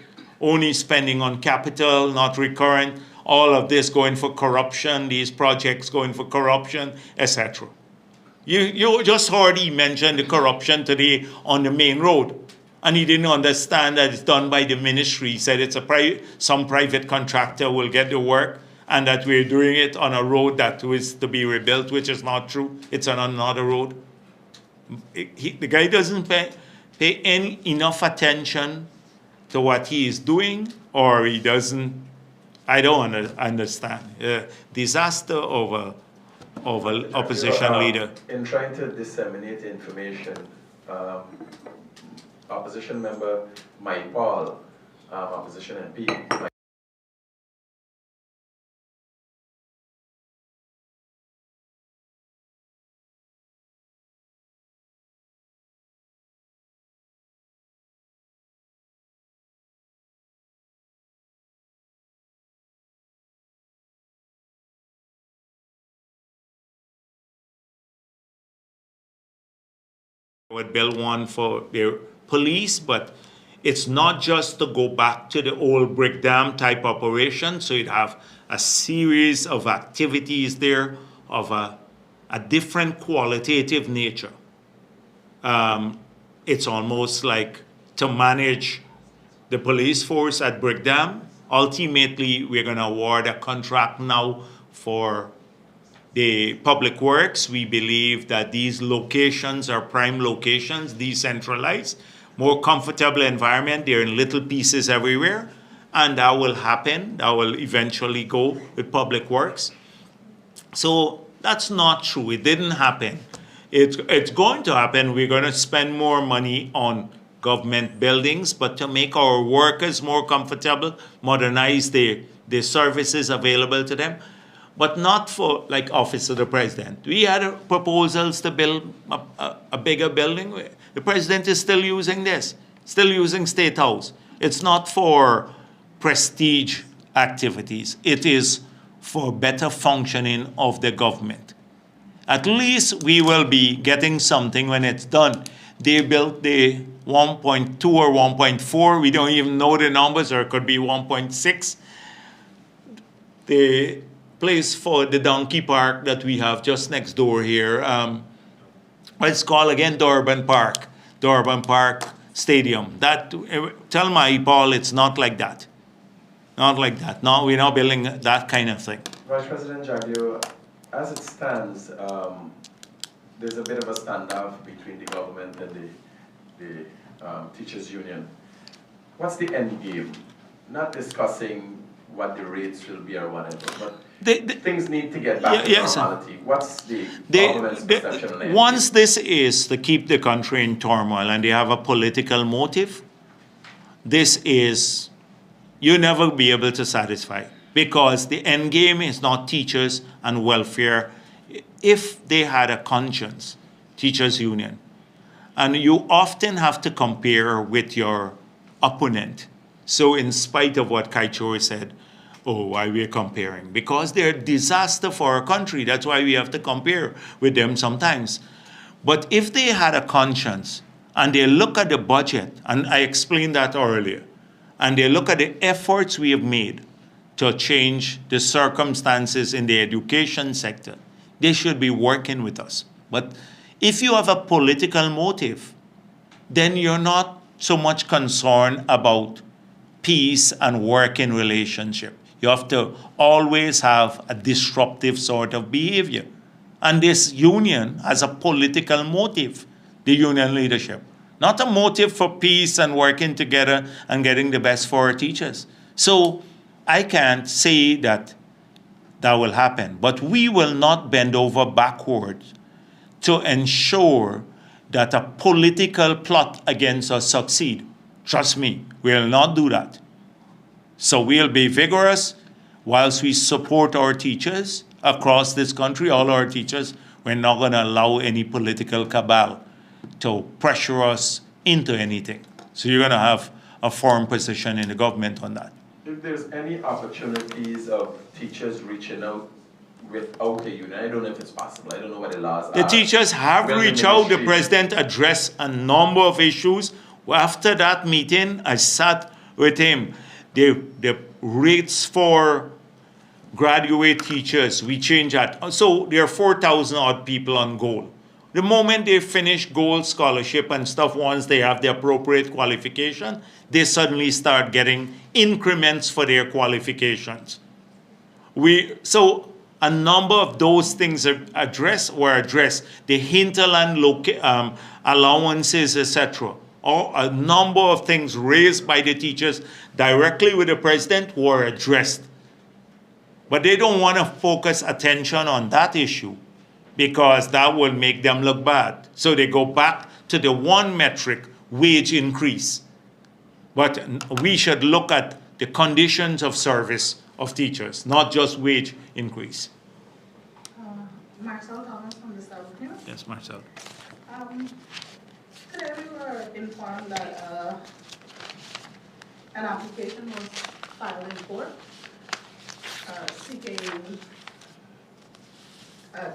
only spending on capital, not recurrent, all of this going for corruption, these projects going for corruption, etc. You just heard he mention the corruption today on the main road, and he didn't understand that it's done by the ministry. He said it's some private contractor will get the work, and that we're doing it on a road that was to be rebuilt, which is not true. It's on another road. The guy doesn't pay enough attention to what he is doing, or he doesn't. I don't understand. Disaster of a opposition leader. In trying to disseminate information, opposition member Mike Paul, opposition MP, Would build one for their police, but it's not just to go back to the old brick dam type operation. So you'd have a series of activities there of a different qualitative nature. It's almost like to manage the police force at Brick Dam. Ultimately, we're going to award a contract now for the public works. We believe that these locations are prime locations, decentralized, more comfortable environment. They're in little pieces everywhere. And that will happen. That will eventually go with public works. So that's not true. It didn't happen. It's going to happen. We're going to spend more money on government buildings, but to make our workers more comfortable, modernize the services available to them, but not for like Office of the President. We had proposals to build a bigger building. The President is still using this, still using State House. It's not for prestige activities. It is for better functioning of the government. At least we will be getting something when it's done. They built the 1.2 or 1.4. We don't even know the numbers, or it could be 1.6. The place for the donkey park that we have just next door here, it's called again Durban Park Stadium. That, tell my Paul, it's not like that. Not like that. No, we're not building that kind of thing. Vice President Jagdeo, as it stands, there's a bit of a standoff between the government and the teachers' union. What's the end game? Not discussing what the rates will be or whatever, but things need to get back to normality. What's the government's perception on it? Once this is to keep the country in turmoil and they have a political motive, this is, you'll never be able to satisfy, because the end game is not teachers and welfare. If they had a conscience, teachers' union, and you often have to compare with your opponent. So in spite of what Kaichori said, oh, why we're comparing? Because they're a disaster for our country. That's why we have to compare with them sometimes. But if they had a conscience and they look at the budget, and I explained that earlier, and they look at the efforts we have made to change the circumstances in the education sector, they should be working with us. But if you have a political motive, then you're not so much concerned about peace and working relationship. You have to always have a disruptive sort of behavior. And this union has a political motive, the union leadership. Not a motive for peace and working together and getting the best for our teachers. So I can't say that that will happen. But we will not bend over backwards to ensure that a political plot against us succeed. Trust me, we will not do that. So we'll be vigorous whilst we support our teachers across this country, all our teachers. We're not going to allow any political cabal to pressure us into anything. So you're going to have a firm position in the government on that. If there's any opportunities of teachers reaching out without a union, I don't know if it's possible. I don't know what the laws are. The teachers have reached out. The president addressed a number of issues. After that meeting, I sat with him. The rates for graduate teachers, we changed that. So there are 4,000 odd people on goal. The moment they finish gold scholarship and stuff, once they have the appropriate qualification, they suddenly start getting increments for their qualifications. So a number of those things were addressed. The hinterland allowances, etc. a number of things raised by the teachers directly with the president were addressed. But they don't want to focus attention on that issue because that will make them look bad. So they go back to the one metric, wage increase. But we should look at the conditions of service of teachers, not just wage increase. Marcel Thomas from the South News. Yes, Marcel. Today we were informed that an application was filed in court seeking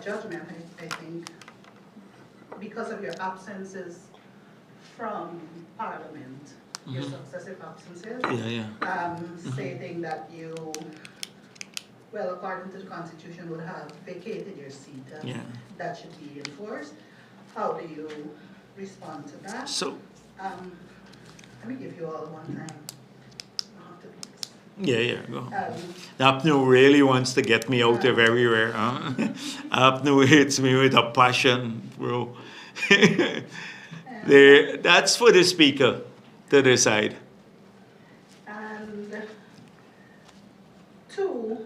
judgment, I think, because of your absences from Parliament, your successive absences. Stating that you, well, according to the Constitution, would have vacated your seat. That should be enforced. How do you respond to that? So, let me give you all one time. go. Apnu really wants to get me out of everywhere. Huh? Apnu hits me with a passion, bro. That's for the speaker to decide. And two,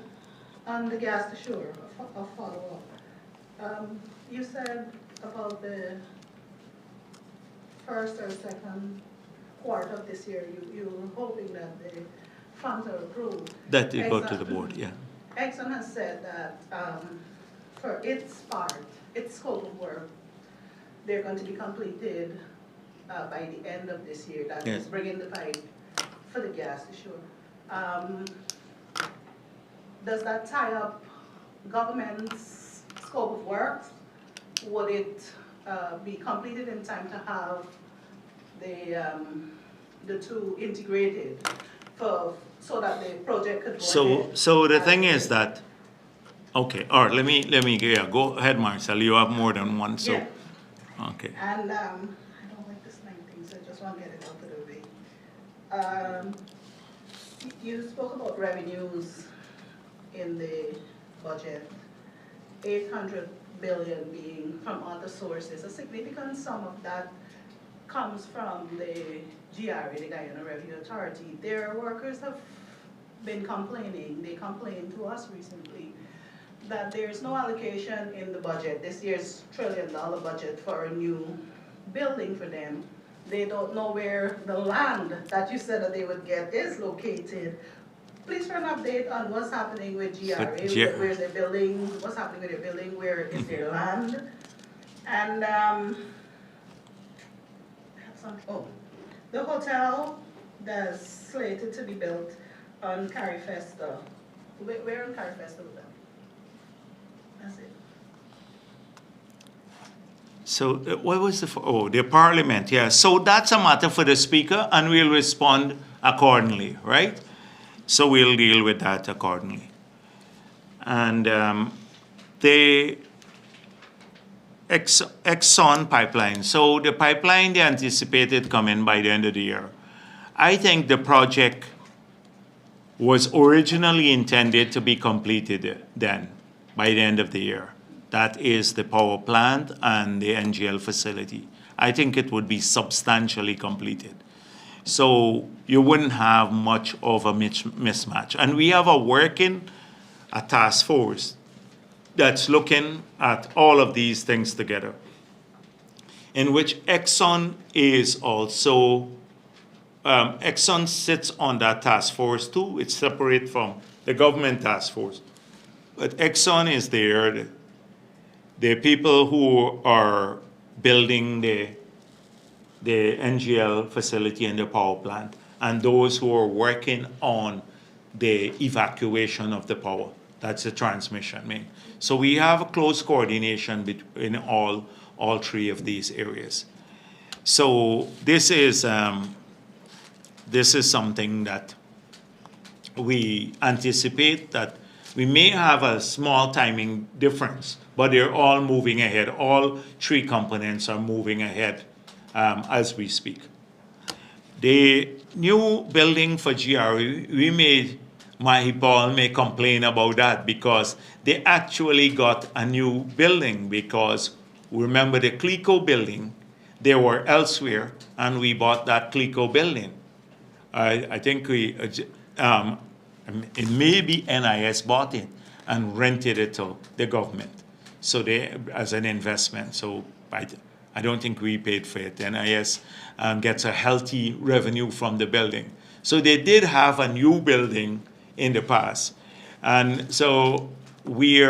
on the gas to shore, a follow-up. You said about the first or second quarter of this year, you were hoping that the funds are approved. That it go to the board, yeah. Exxon has said that for its part, its scope of work, they're going to be completed by the end of this year. That is bringing the pipe for the gas to shore. Does that tie up government's scope of work? Would it be completed in time to have the two integrated so that the project could go ahead? So the thing is that, okay, all right, let me go ahead, Marcel. You have more than one, so. Yeah. Okay. And I don't like this line thing, so I just want to get it out of the way. You spoke about revenues in the budget, 800 billion being from other sources. A significant sum of that comes from the GRA, the Guyana Revenue Authority. Their workers have been complaining. They complained to us recently that there's no allocation in the budget, this year's $1 trillion budget for a new building for them. They don't know where the land that you said that they would get is located. Please for an update on what's happening with GRA, where's their building, what's happening with their building, where is their land? And the hotel that's slated to be built on Carifesta. Where on Carifesta was that? That's it. So what was the parliament, yeah. So that's a matter for the speaker and we'll respond accordingly, right? So we'll deal with that accordingly. And the Exxon pipeline. So the pipeline, they anticipated coming by the end of the year. I think the project was originally intended to be completed then, by the end of the year. That is the power plant and the NGL facility. I think it would be substantially completed. So you wouldn't have much of a mismatch. And we have a task force that's looking at all of these things together, in which Exxon is also, Exxon sits on that task force too. It's separate from the government task force. But Exxon is there. The people who are building the NGL facility and the power plant, and those who are working on the evacuation of the power. That's the transmission main. So we have a close coordination between all three of these areas. So this is something that we anticipate that we may have a small timing difference, but they're all moving ahead. All three components are moving ahead as we speak. The new building for GRA, Mahipal may complain about that because they actually got a new building because remember the CLECO building they were elsewhere, and we bought that Clico building. I think it may be NIS bought it and rented it to the government, so they, as an investment. So I don't think we paid for it. NIS gets a healthy revenue from the building. So they did have a new building in the past. And so we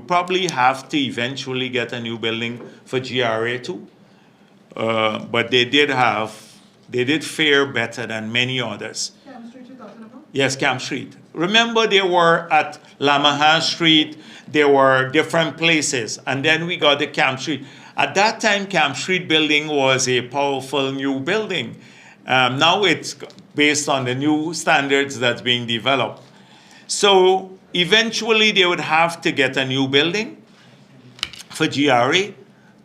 probably have to eventually get a new building for GRA too. But they did fare better than many others. Camp Street you're talking about? Yes, Camp Street. Remember, they were at Lamaha Street, there were different places, and then we got the Camp Street. At that time, Camp Street building was a powerful new building. Now it's based on the new standards that's being developed. So eventually they would have to get a new building for GRA,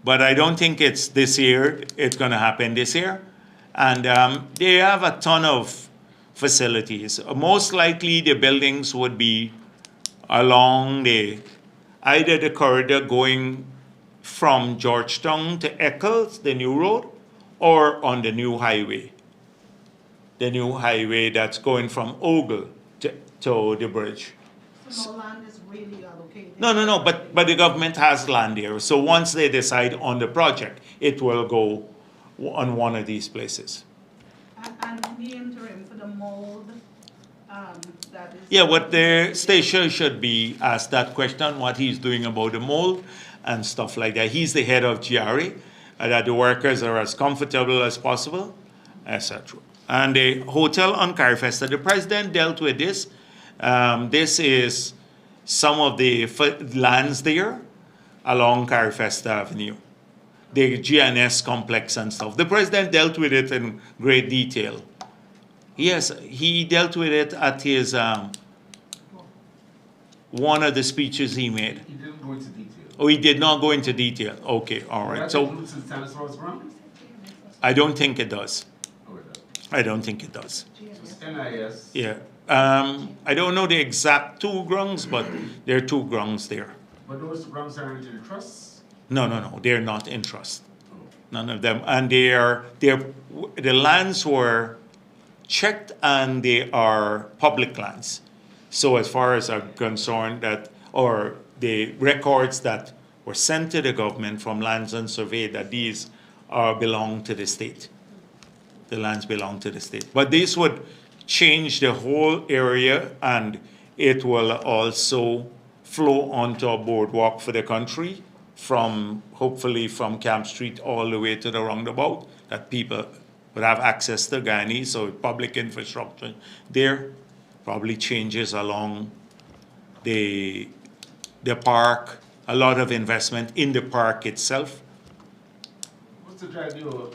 but I don't think it's this year, it's gonna happen this year. And they have a ton of facilities. Most likely the buildings would be along either the corridor going from Georgetown to Eccles, the new road, or on the new highway. The new highway that's going from Ogle to the bridge. So no land is really allocated? No, but the government has land there. So once they decide on the project, it will go on one of these places. And in the interim, for the mold, that is... Yeah, what the station should be asked that question, what he's doing about the mold and stuff like that. He's the head of GRA, that the workers are as comfortable as possible, etc. And the hotel on Carifesta, the president dealt with this. This is some of the lands there along Carifesta Avenue, the GNS complex and stuff. The president dealt with it in great detail. Yes, he dealt with it at his, one of the speeches he made. He didn't go into detail. Oh, he did not go into detail. Okay, all right. That So includes the tennis balls ground? I don't think it does. Oh, it does. I don't think it does. So it's NIS. Yeah. I don't know the exact two grounds, but there are two grounds there. But those grounds are into the trusts? No, they're not in trust. None of them. And the lands were checked and they are public lands. So as far as I'm concerned, or the records that were sent to the government from Lands and Survey, that these belong to the state. The lands belong to the state. But this would change the whole area, and it will also flow onto a boardwalk for the country, hopefully from Camp Street all the way to the roundabout, that people would have access to Guyane. So public infrastructure there probably changes along the park, a lot of investment in the park itself. Mr. Jagdeo,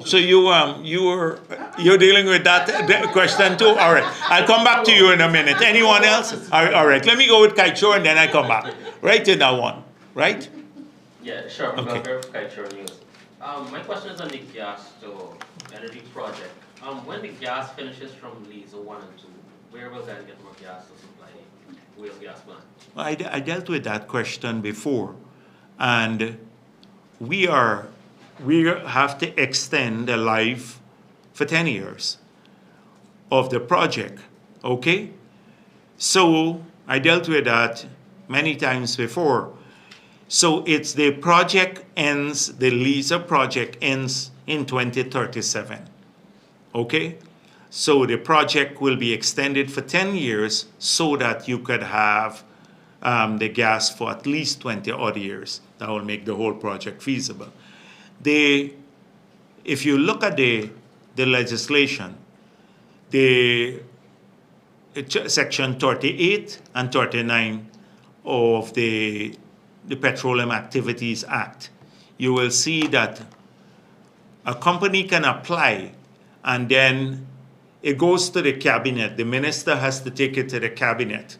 So you're dealing with that question too? All right, I'll come back to you in a minute. Anyone else? All right, let me go with Kaichor and then I come back. Right in that one, right? Yeah, sure. Okay. Kaichor News. My question is on the gas to energy project. When the gas finishes from Liza 1 and 2, where will that get more gas to supply Wales gas plant? I dealt with that question before, and we have to extend the life for 10 years of the project, okay? So I dealt with that many times before. So it's the project ends, the Liza project ends in 2037, okay? So the project will be extended for 10 years so that you could have the gas for at least 20 odd years. That will make the whole project feasible. If you look at the legislation, section 38 and 39 of the Petroleum Activities Act, you will see that a company can apply and then it goes to the cabinet. The minister has to take it to the cabinet.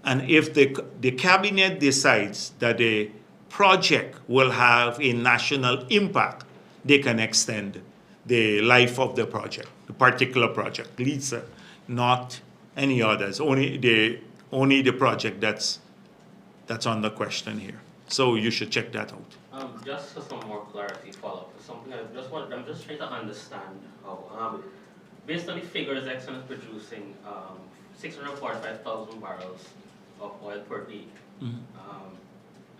And if the cabinet decides that the project will have a national impact, they can extend the life of the project, the particular project, Liza, not any others, only the project that's on the question here. So you should check that out. just for some more clarity, follow-up, something I'm just trying to understand how, based on the figures Exxon is producing, 645,000 barrels of oil per day.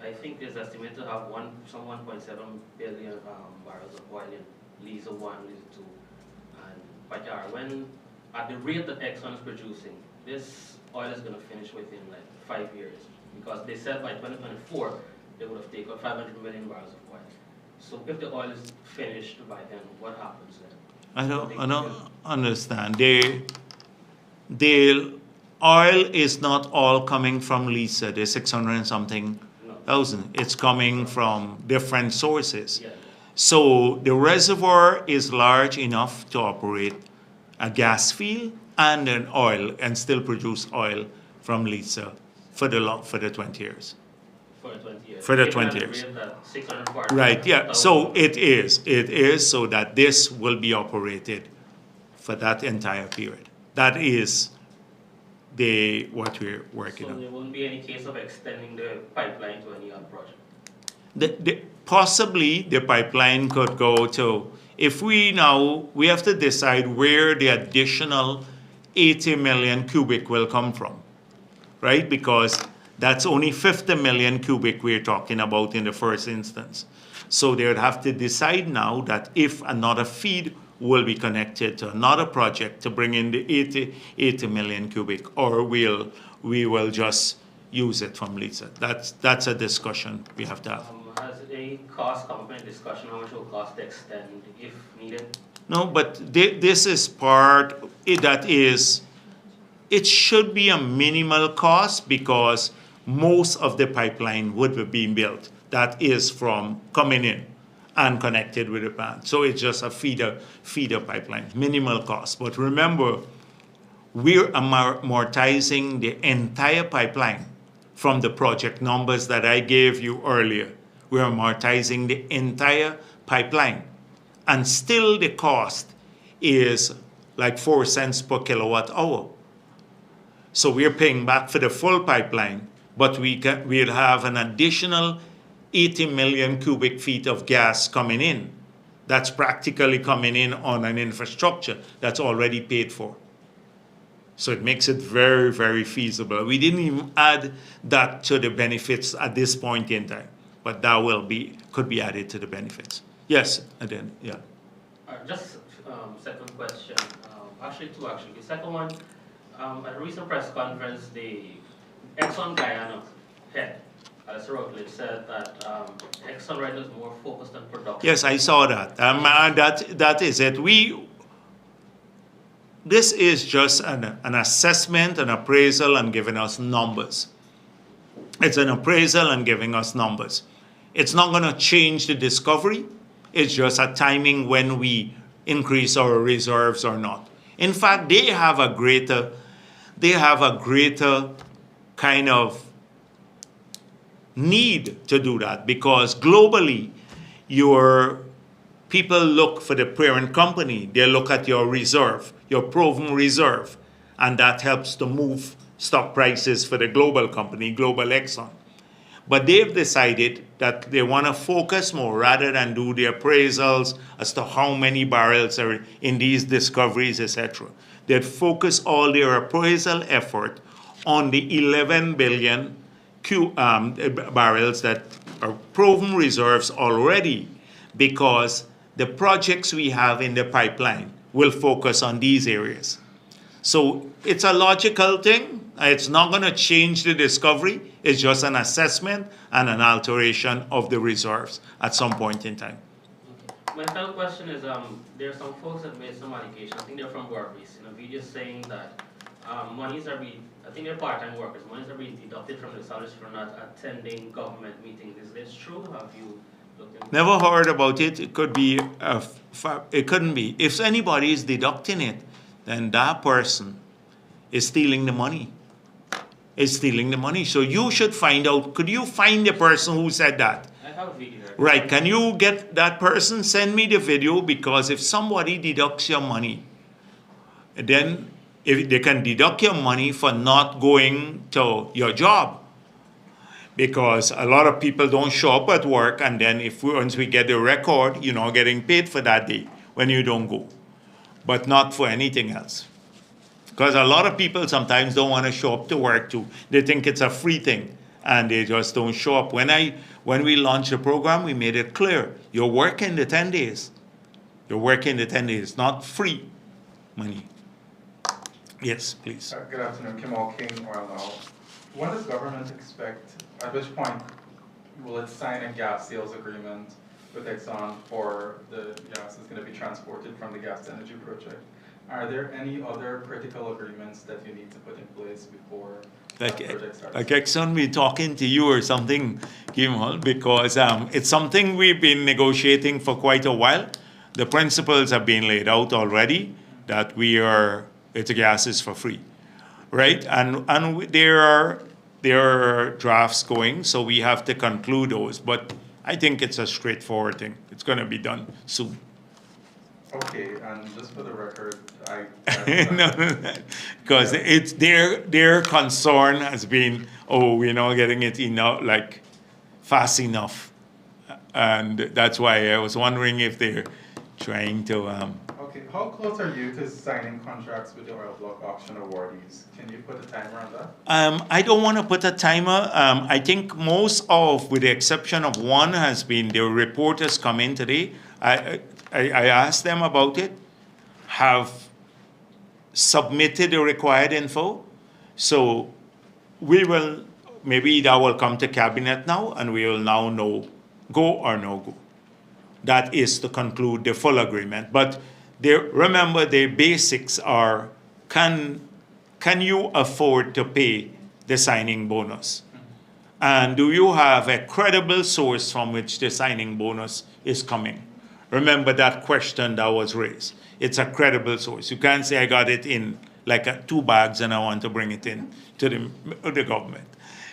I think is estimated to have some 1.7 billion barrels of oil in Liza 1, Liza 2, and BHARRAT. When, at the rate that Exxon is producing, this oil is going to finish within like 5 years, because they said by 2024 they would have taken 500 million barrels of oil. So if the oil is finished by then, what happens then? I don't understand. The oil is not all coming from Lisa. There's 600 and something thousand. It's coming from different sources. Yeah. So the reservoir is large enough to operate a gas field and an oil and still produce oil from Lisa for the 20 years. For the 20 years. For the Given 20 at years. rate that 600 Right, yeah. So it is so that this will be operated for that entire period. That is what we're working So on. there won't be any case of extending the pipeline to any other project? Possibly the pipeline could go to, if we have to decide where the additional 80 million cubic will come from, right? Because that's only 50 million cubic we're talking about in the first instance. So they would have to decide now that if another feed will be connected to another project to bring in the 80 million cubic, or we will just use it from Lisa. That's a discussion we have to have. Has a cost come up in discussion, how much it will cost to extend if needed? No, but this is it should be a minimal cost because most of the pipeline would be being built. That is from coming in and connected with the plant. So it's just a feeder pipeline, minimal cost. But remember, we're amortizing the entire pipeline from the project numbers that I gave you earlier. We're amortizing the entire pipeline. And still the cost is like 4 cents per kilowatt hour. So we're paying back for the full pipeline, but we'll have an additional 80 million cubic feet of gas coming in. That's practically coming in on an infrastructure that's already paid for. So it makes it very, very feasible. We didn't even add that to the benefits at this point in time, but that could be added to the benefits. Yes, and then, yeah. Just second question, actually two actually. The second one, at a recent press conference, the Exxon Guyana head, Alistair Rutledge, said that Exxon right now is more focused on production. Yes, I saw that. That is it. This is just an assessment, an appraisal, and giving us numbers. It's an appraisal and giving us numbers. It's not going to change the discovery. It's just a timing when we increase our reserves or not. In fact, they have a greater kind of need to do that because globally, your people look for the parent company. They look at your reserve, your proven reserve, and that helps to move stock prices for the global company, Global Exxon. But they've decided that they want to focus more rather than do the appraisals as to how many barrels are in these discoveries, etc. They'd focus all their appraisal effort on the 11 billion barrels that are proven reserves already, because the projects we have in the pipeline will focus on these areas. So it's a logical thing. It's not going to change the discovery. It's just an assessment and an alteration of the reserves at some point in time. Okay. My final question is, there are some folks that made some allegations, I think they're from Barbados, in a video saying that monies are being, I think they're part-time workers, monies are being deducted from the salaries for not attending government meetings. Is this true? Have you looked into Never heard about it. It could be, it couldn't be. If anybody is deducting it, then that person is stealing the money. Is stealing the money. So you should find out, could you find the person who said that? I have a video. Right, can you get that person? Send me the video, because if somebody deducts your money, then if they can deduct your money for not going to your job, Because a lot of people don't show up at work, and then once we get the record, you're not getting paid for that day when you don't go, but not for anything else. Because a lot of people sometimes don't want to show up to work too. They think it's a free thing, and they just don't show up. When we launched the program, we made it clear, you're working the 10 days. You're working the 10 days, not free money. Yes, please. Good afternoon, Kimal King, Oil Now. When does government expect, at which point will it sign a gas sales agreement with Exxon for the gas that's going to be transported from the gas to energy project? Are there any other critical agreements that you need to put in place before that project starts? Like Exxon, we talking to you or something, Kimal, because it's something we've been negotiating for quite a while. The principles have been laid out already that the gas is for free, right? And there are drafts going, so we have to conclude those. But I think it's a straightforward thing. It's going to be done soon. Okay, and just for the record, because it's their concern has been, we're not getting it enough, like fast enough, and that's why I was wondering if they're trying to. Okay, how close are you to signing contracts with the oil block auction awardees? Can you put a timer on that? I don't want to put a timer. I think with the exception of one, has been the report has come in today. I asked them about it, have submitted the required info. So maybe that will come to cabinet now, and we will now know go or no go. That is to conclude the full agreement. But remember, the basics are, can you afford to pay the signing bonus? And do you have a credible source from which the signing bonus is coming? Remember that question that was raised. It's a credible source. You can't say I got it in like 2 bags and I want to bring it in to the government.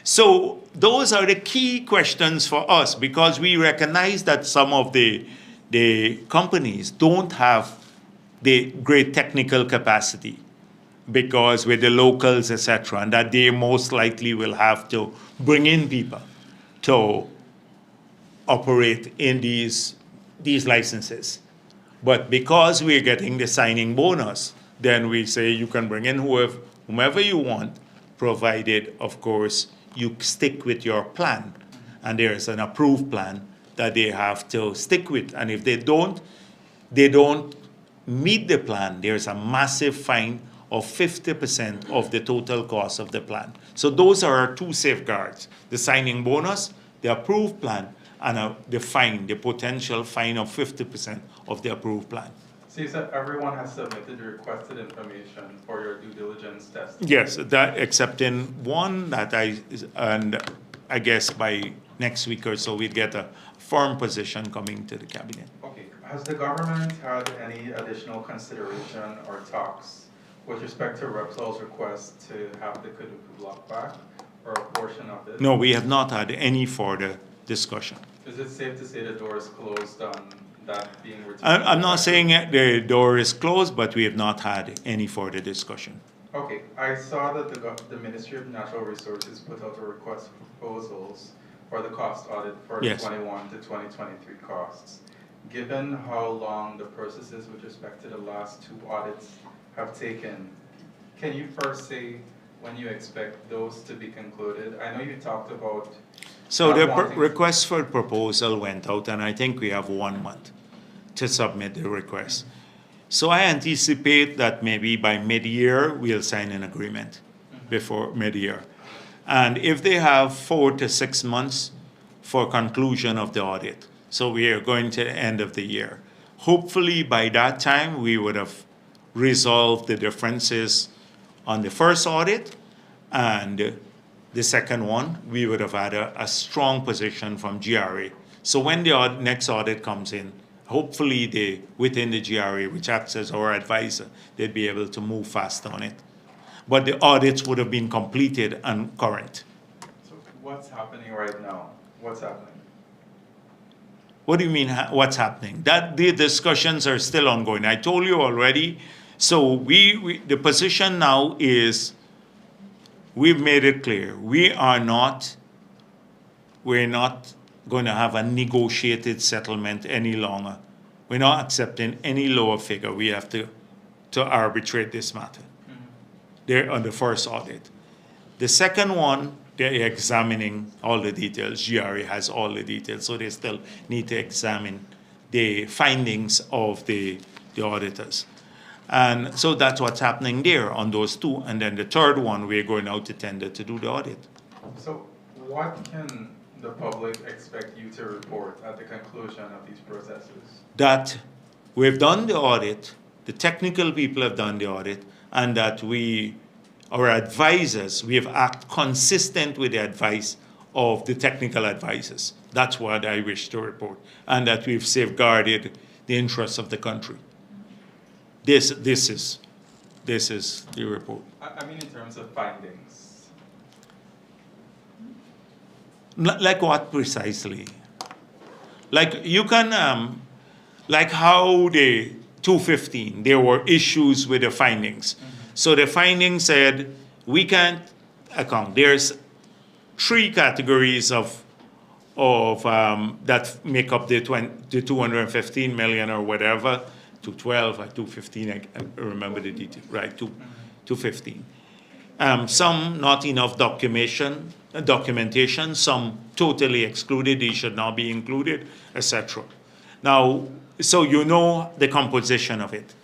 So those are the key questions for us, because we recognize that some of the companies don't have the great technical capacity, because with the locals, etc., and that they most likely will have to bring in people to operate in these licenses. But because we're getting the signing bonus, then we say you can bring in whomever you want, provided, of course, you stick with your plan. And there is an approved plan that they have to stick with. And if they don't meet the plan, there's a massive fine of 50% of the total cost of the plan. So those are our 2 safeguards: the signing bonus, the approved plan, and the fine, the potential fine of 50% of the approved plan. So you said everyone has submitted the requested information for your due diligence test? Yes, that excepting one and I guess by next week or so we'd get a firm position coming to the cabinet. Okay, has the government had any additional consideration or talks with respect to Repsol's request to have the Kuduku block back, or a portion of it? No, we have not had any further discussion. Is it safe to say the door is closed on that being returned? I'm not saying the door is closed, but we have not had any further discussion. Okay, I saw that the Ministry of Natural Resources put out a request for proposals for the cost audit for the 21 to 2023 costs. Given how long the processes with respect to the last 2 audits have taken, can you first say when you expect those to be concluded? I know you talked about... So the request for proposal went out, and I think we have 1 month to submit the request. So I anticipate that maybe by mid-year, we'll sign an agreement before mid-year. And if they have 4 to 6 months for conclusion of the audit, so we are going to the end of the year. Hopefully by that time, we would have resolved the differences on the first audit, and the second one, we would have had a strong position from GRA. So when the next audit comes in, hopefully within the GRA, which acts as our advisor, they'd be able to move fast on it. But the audits would have been completed and current. So what's happening right now? What's happening? What do you mean, what's happening? That the discussions are still ongoing. I told you already. So the position now is, we've made it clear, we are not we're not going to have a negotiated settlement any longer. We're not accepting any lower figure. We have to arbitrate this matter. They're on the first audit. The second one, they're examining all the details. GRA has all the details, so they still need to examine the findings of the auditors. And so that's what's happening there on those two. And then the third one, we're going out to tender to do the audit. So what can the public expect you to report at the conclusion of these processes? That we've done the audit, the technical people have done the audit, and that our advisors, we have acted consistent with the advice of the technical advisors. That's what I wish to report, and that we've safeguarded the interests of the country. This is the report. I mean in terms of findings. Like what precisely? Like you can, like how the 215, there were issues with the findings. So the findings said, we can't account. There's 3 categories of that make up the 215 million or whatever, 212 or 215, I remember the detail, right, 215. Some not enough documentation, some totally excluded, they should not be included, etc. Now, so you know the composition of it.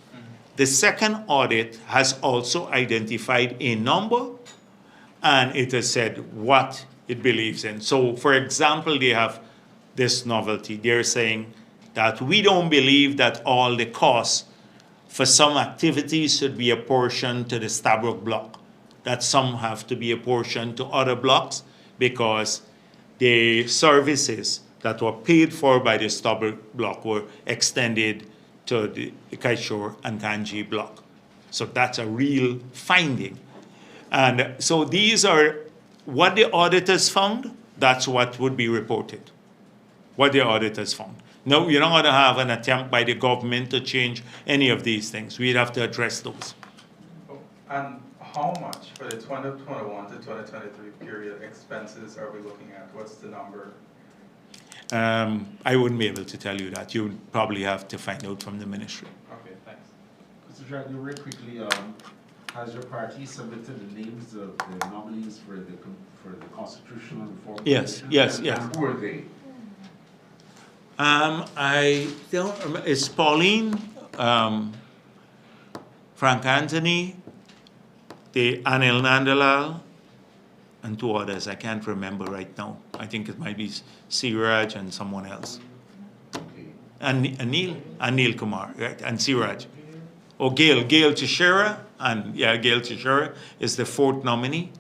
The second audit has also identified a number, and it has said what it believes in. So, for example, they have this novelty. They're saying that we don't believe that all the costs for some activities should be apportioned to the Stabroek block, that some have to be apportioned to other blocks because the services that were paid for by the Stabroek block were extended to the Kaishore and Kanji block. So that's a real finding. And so these are what the auditors found, that's what would be reported, what the auditors found. No, you're not going to have an attempt by the government to change any of these things. We'd have to address those. And how much for the 2021 to 2023 period expenses are we looking at? What's the number? I wouldn't be able to tell you that. You'd probably have to find out from the ministry. Okay, thanks. Mr. Jagdeo, very quickly, has your party submitted the names of the nominees for the constitutional reform? Yes, yes, yes. And who are they? I don't remember. It's Pauline, Frank Anthony, the Anil Nandalal, and 2 others. I can't remember right now. I think it might be Siraj and someone else. Okay. And Anil Kumar, right? And Siraj. Or Gail Teixeira, and Gail Teixeira is the 4th nominee.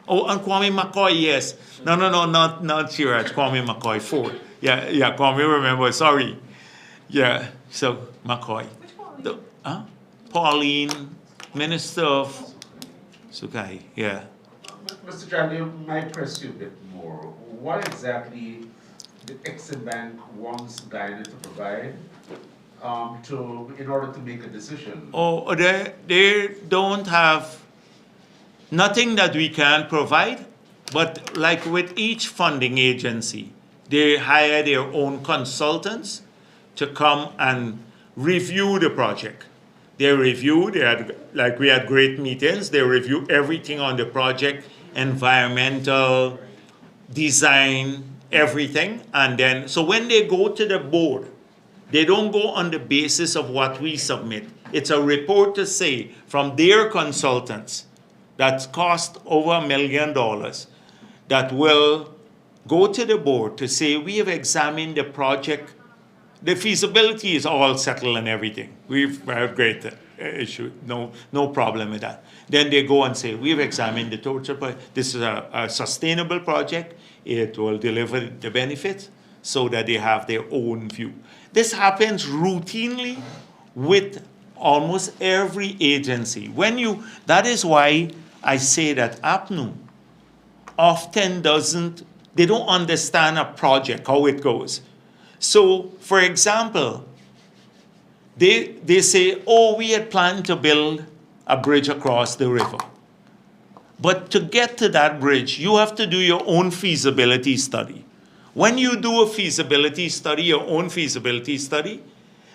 Oh, and Kwame McCoy, yes. No, not Siraj, Kwame McCoy, 4th. Yeah, Kwame, remember, sorry. Yeah, so McCoy. Which Pauline? Pauline, Minister of Sukai, yeah. Mr. Jagdeo, might press you a bit more. What exactly the Exim Bank wants Guyana to provide in order to make a decision? Oh, they don't have nothing that we can provide, but like with each funding agency, they hire their own consultants to come and review the project. They review, we had great meetings, they review everything on the project, environmental, design, everything. And then, so when they go to the board, they don't go on the basis of what we submit. It's a report to say from their consultants that cost over $1 million that will go to the board to say we have examined the project. The feasibility is all settled and everything. We've had great issue, no problem with that. Then they go and say we've examined the total project. This is a sustainable project. It will deliver the benefits so that they have their own view. This happens routinely with almost every agency. That is why I say that APNU often they don't understand a project, how it goes. So, for example, they say, oh, we had planned to build a bridge across the river. But to get to that bridge, you have to do your own feasibility study. When you do a feasibility study, your own feasibility study,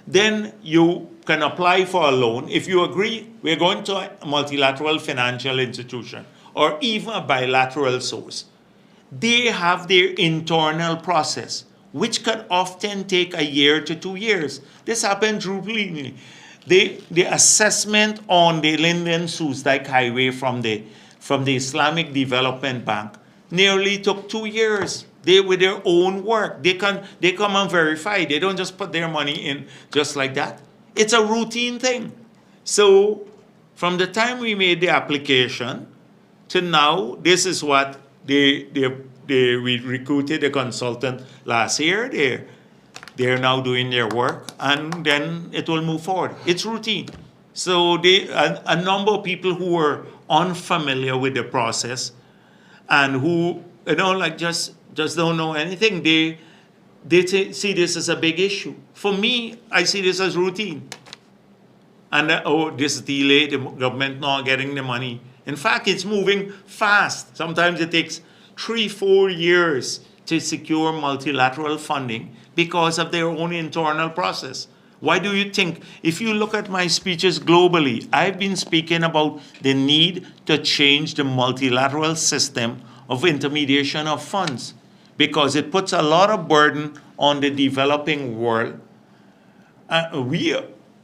then you can apply for a loan. If you agree, we're going to a multilateral financial institution or even a bilateral source. They have their internal process, which can often take a year to 2 years. This happens routinely. The assessment on the Linden-Soestdijk Highway from the Islamic Development Bank nearly took 2 years. They with their own work. They come and verify. They don't just put their money in just like that. It's a routine thing. So from the time we made the application to now, this is what we recruited a consultant last year. They're now doing their work, and then it will move forward. It's routine. So a number of people who were unfamiliar with the process and who, just don't know anything, they see this as a big issue. For me, I see this as routine. And this delay, the government not getting the money. In fact, it's moving fast. Sometimes it takes 3-4 years to secure multilateral funding because of their own internal process. Why do you think, if you look at my speeches globally, I've been speaking about the need to change the multilateral system of intermediation of funds, because it puts a lot of burden on the developing world. We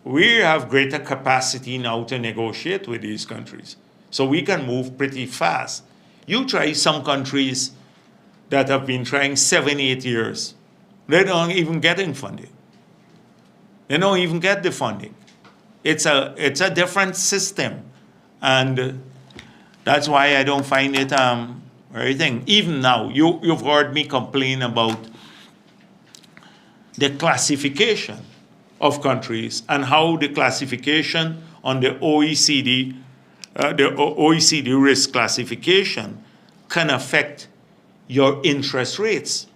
have greater capacity now to negotiate with these countries, so we can move pretty fast. You try some countries that have been trying 7-8 years. They don't even getting funding. They don't even get the funding. It's a different system, and that's why I don't find it everything. Even now, you've heard me complain about the classification of countries and how the classification on the OECD risk classification can affect your interest rates.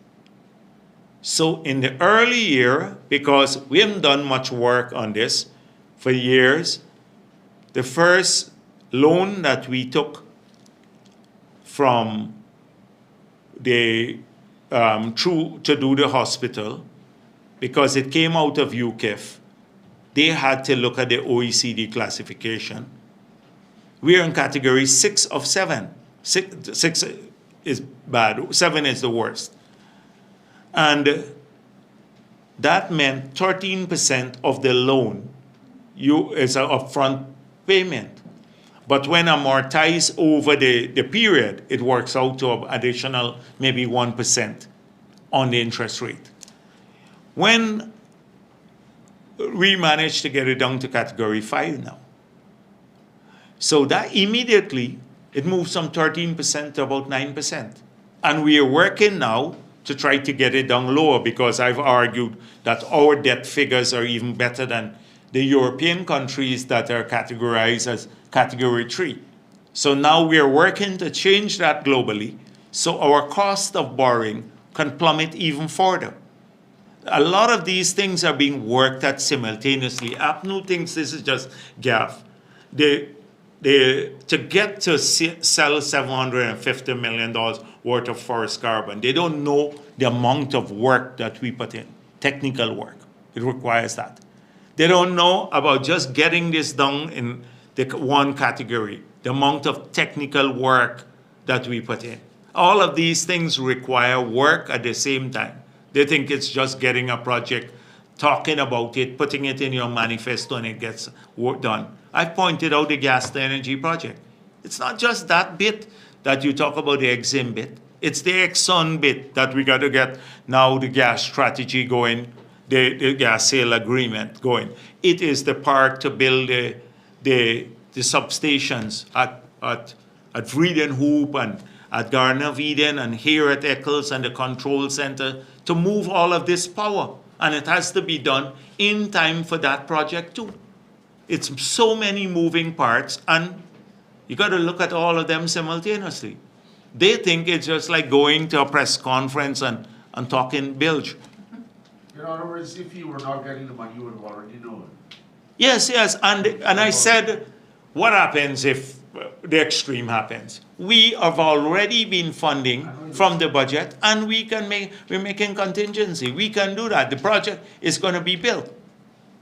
So in the early year, because we haven't done much work on this for years, the first loan that we took from the to do the hospital, because it came out of UKIF, they had to look at the OECD classification. We are in category 6 of 7. 6 is bad, 7 is the worst. And that meant 13% of the loan is an upfront payment. But when amortized over the period, it works out to an additional maybe 1% on the interest rate. When we managed to get it down to category 5 now. So that immediately, it moves from 13% to about 9%. And we are working now to try to get it down lower, because I've argued that our debt figures are even better than the European countries that are categorized as category 3. So now we are working to change that globally, so our cost of borrowing can plummet even further. A lot of these things are being worked at simultaneously. APNU thinks this is just gaff. To get to sell $750 million worth of forest carbon, they don't know the amount of work that we put in, technical work. It requires that. They don't know about just getting this done in the one category, the amount of technical work that we put in. All of these things require work at the same time. They think it's just getting a project, talking about it, putting it in your manifesto, and it gets work done. I've pointed out the gas to energy project. It's not just that bit that you talk about, the Exim bit. It's the Exxon bit that we got to get now the gas strategy going, the gas sale agreement going. It is the part to build the substations at Vreden Hoop and at Garden of Eden and here at Eccles and the control center to move all of this power. And it has to be done in time for that project too. It's so many moving parts, and you got to look at all of them simultaneously. They think it's just like going to a press conference and talking bilge. In other words, if you were not getting the money, you would have already known. Yes, and I said, what happens if the extreme happens. We have already been funding from the budget, and we're making contingency. We can do that. The project is going to be built.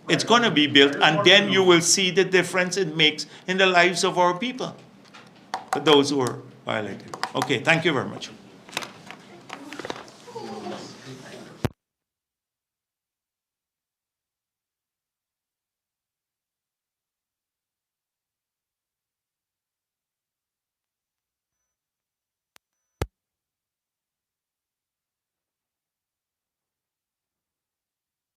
It's going to be built, and then you will see the difference it makes in the lives of our people, for those who are violated. Okay, thank you very much.